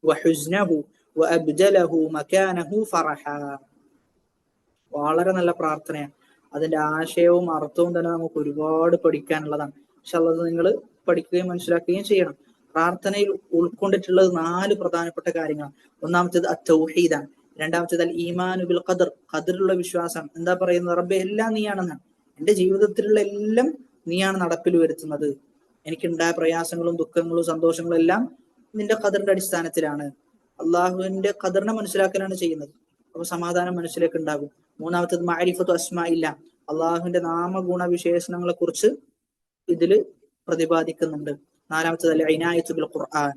وحزنه وأبدله مكانه فرحا. വളരെ നല്ല പ്രാർത്ഥനയാണ്. അതിന്റെ ആശയവും അർത്ഥവും തന്നെ നമുക്ക് ഒരുപാട് പഠിക്കാനുള്ളതാണ്. പക്ഷെ അത് നിങ്ങൾ പഠിക്കുകയും മനസ്സിലാക്കുകയും ചെയ്യണം. പ്രാർത്ഥനയിൽ ഉൾക്കൊണ്ടിട്ടുള്ളത് 4 പ്രധാനപ്പെട്ട കാര്യങ്ങളാണ്. ഒന്നാമത്തേത് അത്തൗഹീദാണ്. രണ്ടാമത്തേത് അൽ ഈമാനു ബിൽ ഖദർ, ഖദറിലുള്ള വിശ്വാസം. എന്താ പറയുന്നത്? റബ്ബേ, എല്ലാം നീയാണെന്നാണ്. എന്റെ ജീവിതത്തിലുള്ള എല്ലാം നീയാണ് നടപ്പിൽ വരുത്തുന്നത്. എനിക്കുണ്ടായ പ്രയാസങ്ങളും ദുഃഖങ്ങളും സന്തോഷങ്ങളും എല്ലാം നിന്റെ ഖദറിന്റെ അടിസ്ഥാനത്തിലാണ്. അള്ളാഹുവിന്റെ ഖദറിനെ മനസ്സിലാക്കലാണ് ചെയ്യുന്നത്. അപ്പൊ സമാധാനം മനസ്സിലേക്ക് ഉണ്ടാകും. മൂന്നാമത്തേത് മഅരിഫത്തു അസ്മാഇല്ല, അള്ളാഹുവിന്റെ നാമഗുണ വിശേഷണങ്ങളെ കുറിച്ച് ഇതില് പ്രതിപാദിക്കുന്നുണ്ട്. നാലാമത്തേത് അൽ ഇനായത്തു ബിൽ ഖുർആൻ,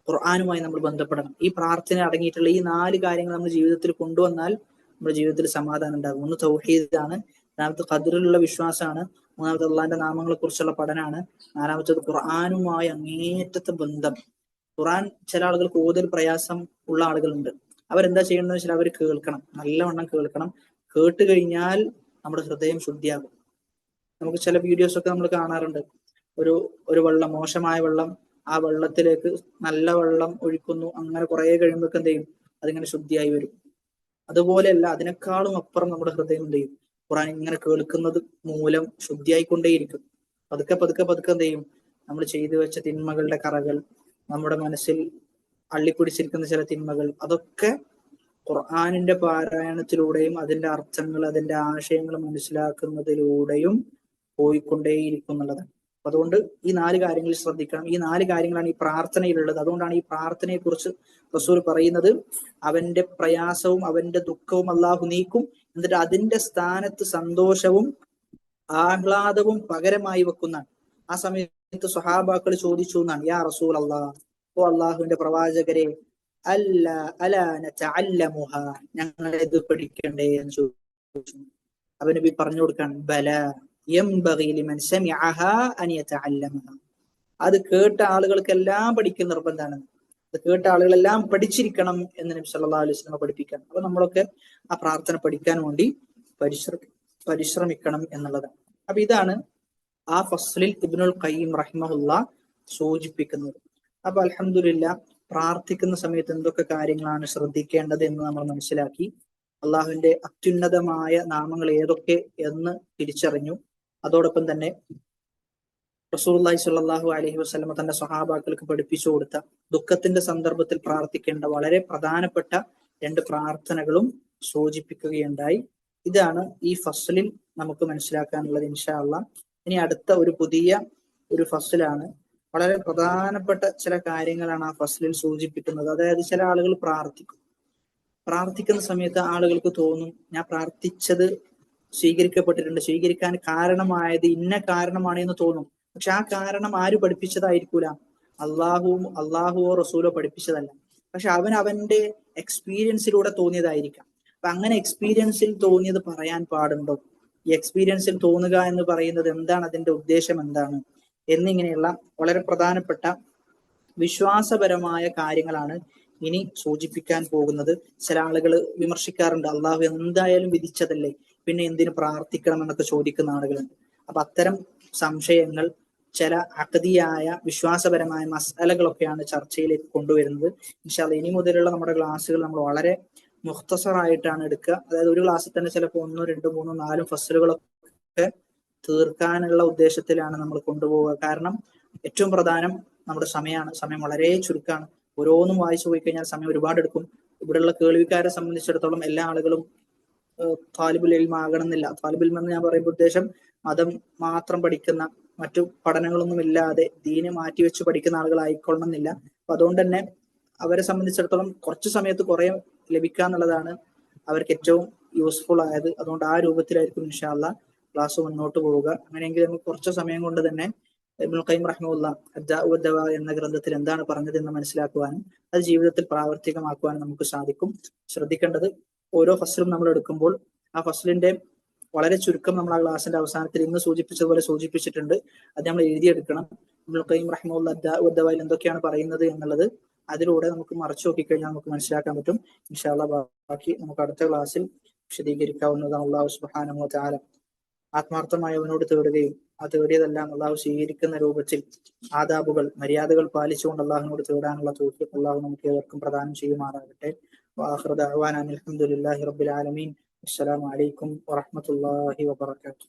ഖുർആനുമായി നമ്മൾ ബന്ധപ്പെടണം. ഈ പ്രാർത്ഥന അടങ്ങിയിട്ടുള്ള ഈ 4 കാര്യങ്ങൾ നമ്മൾ ജീവിതത്തിൽ കൊണ്ടുവന്നാൽ നമ്മുടെ ജീവിതത്തിൽ സമാധാനം ഉണ്ടാകും. ഒന്ന് തൗഹീദാണ്, രണ്ടാമത്തെ ഖദറിലുള്ള വിശ്വാസമാണ്, മൂന്നാമത്തെ അള്ളാഹിന്റെ നാമങ്ങളെ കുറിച്ചുള്ള പഠനമാണ്, നാലാമത്തേത് ഖുർആനുമായി അങ്ങേറ്റത്തെ ബന്ധം. ഖുർആൻ ചില ആളുകൾക്ക് ഓതൽ പ്രയാസം ഉള്ള ആളുകളുണ്ട്. അവരെന്താ ചെയ്യേണ്ടതെന്ന് വെച്ചാൽ അവർ കേൾക്കണം, നല്ലവണ്ണം കേൾക്കണം. കേട്ട് കഴിഞ്ഞാൽ നമ്മുടെ ഹൃദയം ശുദ്ധിയാകും. നമുക്ക് ചില വീഡിയോസ് ഒക്കെ നമ്മൾ കാണാറുണ്ട്. ഒരു വെള്ളം, മോശമായ വെള്ളം, ആ വെള്ളത്തിലേക്ക് നല്ല വെള്ളം ഒഴിക്കുന്നു. അങ്ങനെ കുറെ കഴിയുമ്പോൾ എന്ത് ചെയ്യും? അതിങ്ങനെ ശുദ്ധിയായി വരും. അതുപോലെയല്ല, അതിനേക്കാളും അപ്പുറം നമ്മുടെ ഹൃദയം എന്ത് ചെയ്യും? ഖുർആൻ ഇങ്ങനെ കേൾക്കുന്നത് മൂലം ശുദ്ധിയായിക്കൊണ്ടേയിരിക്കും. പതുക്കെ പതുക്കെ പതുക്കെ എന്ത് ചെയ്യും? നമ്മൾ ചെയ്തു വെച്ച തിന്മകളുടെ കറകൾ, നമ്മുടെ മനസ്സിൽ അള്ളിപ്പിടിച്ചിരിക്കുന്ന ചില തിന്മകൾ, അതൊക്കെ ഖുർആനിന്റെ പാരായണത്തിലൂടെയും അതിന്റെ അർത്ഥങ്ങൾ, അതിന്റെ ആശയങ്ങൾ മനസ്സിലാക്കുന്നതിലൂടെയും പോയിക്കൊണ്ടേയിരിക്കുന്നുള്ളതാണ്. അതുകൊണ്ട് ഈ 4 കാര്യങ്ങളിൽ ശ്രദ്ധിക്കണം. ഈ 4 കാര്യങ്ങളാണ് ഈ പ്രാർത്ഥനയിലുള്ളത്. അതുകൊണ്ടാണ് ഈ പ്രാർത്ഥനയെ കുറിച്ച് റസൂൽ പറയുന്നത്, അവന്റെ പ്രയാസവും അവന്റെ ദുഃഖവും അള്ളാഹു നീക്കും, എന്നിട്ട് അതിന്റെ സ്ഥാനത്ത് സന്തോഷവും ആഹ്ലാദവും പകരമായി വെക്കുന്നതാണ്. ആ സമയത്ത് സ്വഹാബാക്കൾ ചോദിച്ചു എന്നാണ്, യാ റസൂൽ അല്ലാഹ്, ഓ അള്ളാഹുവിന്റെ പ്രവാചകരെ, ഞങ്ങൾ ഇത് പഠിക്കണ്ടേ എന്ന് ചോദിച്ചു. അവൻ നബി പറഞ്ഞു കൊടുക്കാൻ, ബല യംബഗി ലിമൻ സമിഅഹാ അൻ യതഅല്ലമഹ, അത് കേട്ട ആളുകൾക്കെല്ലാം പഠിക്കുന്ന നിർബന്ധമാണ്. അത് കേട്ട ആളുകളെല്ലാം പഠിച്ചിരിക്കണം എന്ന് നബി സല്ലല്ലാഹു അലൈഹി വസല്ലം പഠിപ്പിക്കാൻ. അപ്പൊ നമ്മളൊക്കെ ആ പ്രാർത്ഥന പഠിക്കാൻ വേണ്ടി പരിശ്രമിക്കണം എന്നുള്ളതാണ്. അപ്പൊ ഇതാണ് ആ ഫസ്ലിൽ ഇബ്നുൽ ഖയ്യിം റഹിമഹുല്ലാഹ് സൂചിപ്പിക്കുന്നത്. അപ്പൊ അൽഹംദുലില്ലാഹ്, പ്രാർത്ഥിക്കുന്ന സമയത്ത് എന്തൊക്കെ കാര്യങ്ങളാണ് ശ്രദ്ധിക്കേണ്ടത് എന്ന് നമ്മൾ മനസ്സിലാക്കി. അള്ളാഹുവിന്റെ അത്യുന്നതമായ നാമങ്ങൾ ഏതൊക്കെ എന്ന് തിരിച്ചറിഞ്ഞു. അതോടൊപ്പം തന്നെ റസൂലുള്ളാഹി സ്വല്ലല്ലാഹു അലൈഹി വസല്ലം തന്റെ സ്വഹാബാക്കൾക്ക് പഠിപ്പിച്ചു കൊടുത്ത ദുഃഖത്തിന്റെ സന്ദർഭത്തിൽ പ്രാർത്ഥിക്കേണ്ട വളരെ പ്രധാനപ്പെട്ട 2 പ്രാർത്ഥനകളും സൂചിപ്പിക്കുകയുണ്ടായി. ഇതാണ് ഈ ഫസ്ലിൽ നമുക്ക് മനസ്സിലാക്കാനുള്ളത് ഇൻഷാ അള്ളാഹ്. ഇനി അടുത്ത ഒരു പുതിയ ഒരു ഫസ്ലാണ്. വളരെ പ്രധാനപ്പെട്ട ചില കാര്യങ്ങളാണ് ആ ഫസ്ലിൽ സൂചിപ്പിക്കുന്നത്. അതായത് ചില ആളുകൾ പ്രാർത്ഥിക്കുന്ന സമയത്ത് ആളുകൾക്ക് തോന്നും ഞാൻ പ്രാർത്ഥിച്ചത് സ്വീകരിക്കപ്പെട്ടിട്ടുണ്ട്, സ്വീകരിക്കാൻ കാരണമായത് ഇന്ന കാരണമാണ് എന്ന് തോന്നും. പക്ഷെ ആ കാരണം ആര് പഠിപ്പിച്ചതായിരിക്കൂല, അള്ളാഹുവോ റസൂലോ പഠിപ്പിച്ചതല്ല. പക്ഷെ അവന്റെ എക്സ്പീരിയൻസിലൂടെ തോന്നിയതായിരിക്കാം. അപ്പൊ അങ്ങനെ എക്സ്പീരിയൻസിൽ തോന്നിയത് പറയാൻ പാടുണ്ടോ? ഈ എക്സ്പീരിയൻസിൽ തോന്നുക എന്ന് പറയുന്നത് എന്താണ്, അതിന്റെ ഉദ്ദേശം എന്താണ് എന്നിങ്ങനെയുള്ള വളരെ പ്രധാനപ്പെട്ട വിശ്വാസപരമായ കാര്യങ്ങളാണ് ഇനി സൂചിപ്പിക്കാൻ പോകുന്നത്. ചില ആളുകൾ വിമർശിക്കാറുണ്ട്, അള്ളാഹു എന്തായാലും വിധിച്ചതല്ലേ, പിന്നെ എന്തിനു പ്രാർത്ഥിക്കണം എന്നൊക്കെ ചോദിക്കുന്ന ആളുകളുണ്ട്. അപ്പൊ അത്തരം സംശയങ്ങൾ, ചില അഖദിയായ വിശ്വാസപരമായ മസലകളൊക്കെയാണ് ചർച്ചയിലേക്ക് കൊണ്ടുവരുന്നത്. ഇൻഷാ അല്ലാഹ് ഇനി മുതലുള്ള നമ്മുടെ ക്ലാസ്സുകൾ നമ്മൾ വളരെ മുഖ്തസറായിട്ടാണ് എടുക്കുക. അതായത് ഒരു ക്ലാസ്സിൽ തന്നെ ചിലപ്പോൾ 1, 2, 3, 4 ഫസലുകളൊക്കെ തീർക്കാനുള്ള ഉദ്ദേശത്തിലാണ് നമ്മൾ കൊണ്ടുപോവുക. കാരണം ഏറ്റവും പ്രധാനം നമ്മുടെ സമയമാണ്. സമയം വളരെ ചുരുക്കമാണ്. ഓരോന്നും വായിച്ചു പോയി കഴിഞ്ഞാൽ സമയം ഒരുപാട് എടുക്കും. ഇവിടെയുള്ള കേൾവിക്കാരെ സംബന്ധിച്ചിടത്തോളം എല്ലാ ആളുകളും താലിബുൽ ഇൽമ ആകണമെന്നില്ല. താലിബുൽ ഇൽമ എന്ന് ഞാൻ പറയുമ്പോൾ ഉദ്ദേശം മതം മാത്രം പഠിക്കുന്ന, മറ്റു പഠനങ്ങളൊന്നും ഇല്ലാതെ ദീന് മാറ്റിവെച്ച് പഠിക്കുന്ന ആളുകളായിക്കൊള്ളണമെന്നില്ല. അപ്പൊ അതുകൊണ്ട് തന്നെ അവരെ സംബന്ധിച്ചിടത്തോളം കുറച്ച് സമയത്ത് കുറെ ലഭിക്കുക എന്നുള്ളതാണ് അവർക്ക് ഏറ്റവും യൂസ്ഫുൾ ആയത്. അതുകൊണ്ട് ആ രൂപത്തിലായിരിക്കും ഇൻഷാ അല്ലാഹ് ക്ലാസ് മുന്നോട്ട് പോവുക. അങ്ങനെയെങ്കിൽ നമുക്ക് കുറച്ച് സമയം കൊണ്ട് തന്നെ ഇബ്നുൽ ഖയ്യിം റഹിമഹുല്ലാഹ് അദ്ദാഉ വദ്ദവാ എന്ന ഗ്രന്ഥത്തിൽ എന്താണ് പറഞ്ഞത് എന്ന് മനസ്സിലാക്കുവാനും അത് ജീവിതത്തിൽ പ്രാവർത്തികമാക്കുവാനും നമുക്ക് സാധിക്കും. ശ്രദ്ധിക്കേണ്ടത്, ഓരോ ഫസ്ലും നമ്മൾ എടുക്കുമ്പോൾ ആ ഫസ്ലിന്റെ വളരെ ചുരുക്കം നമ്മൾ ആ ക്ലാസിന്റെ അവസാനത്തിൽ ഇന്ന് സൂചിപ്പിച്ചതുപോലെ സൂചിപ്പിച്ചിട്ടുണ്ട്. അത് നമ്മൾ എഴുതിയെടുക്കണം. ഇബ്നുൽ ഖയ്യിം റഹിമഹുല്ലാഹ് അദ്ദാഉ വദ്ദവായിൽ എന്തൊക്കെയാണ് പറയുന്നത് എന്നുള്ളത് അതിലൂടെ നമുക്ക് മറച്ചു നോക്കിക്കഴിഞ്ഞാൽ നമുക്ക് മനസ്സിലാക്കാൻ പറ്റും. ഇൻഷാ അല്ലാഹ് ബാക്കി നമുക്ക് അടുത്ത ക്ലാസ്സിൽ വിശദീകരിക്കാവുന്നതാണ്. അല്ലാഹു സുബ്ഹാനഹു വ തആല ആത്മാർത്ഥമായി അവനോട് തേടുകയും ആ തേടിയതെല്ലാം അള്ളാഹു സ്വീകരിക്കുന്ന രൂപത്തിൽ ആദാബുകൾ, മര്യാദകൾ പാലിച്ചുകൊണ്ട് അള്ളാഹുവിനോട് തേടാനുള്ള തൗഫീഖ് അള്ളാഹു നമുക്ക് ഏവർക്കും പ്രദാനം ചെയ്യുമാറാകട്ടെ. വആഖിറു ദഅ്വാനാ അൽഹംദുലില്ലാഹി റബ്ബിൽ ആലമീൻ. അസ്സലാമു അലൈക്കും വറഹ്മത്തുള്ളാഹി വബറകാതുഹു.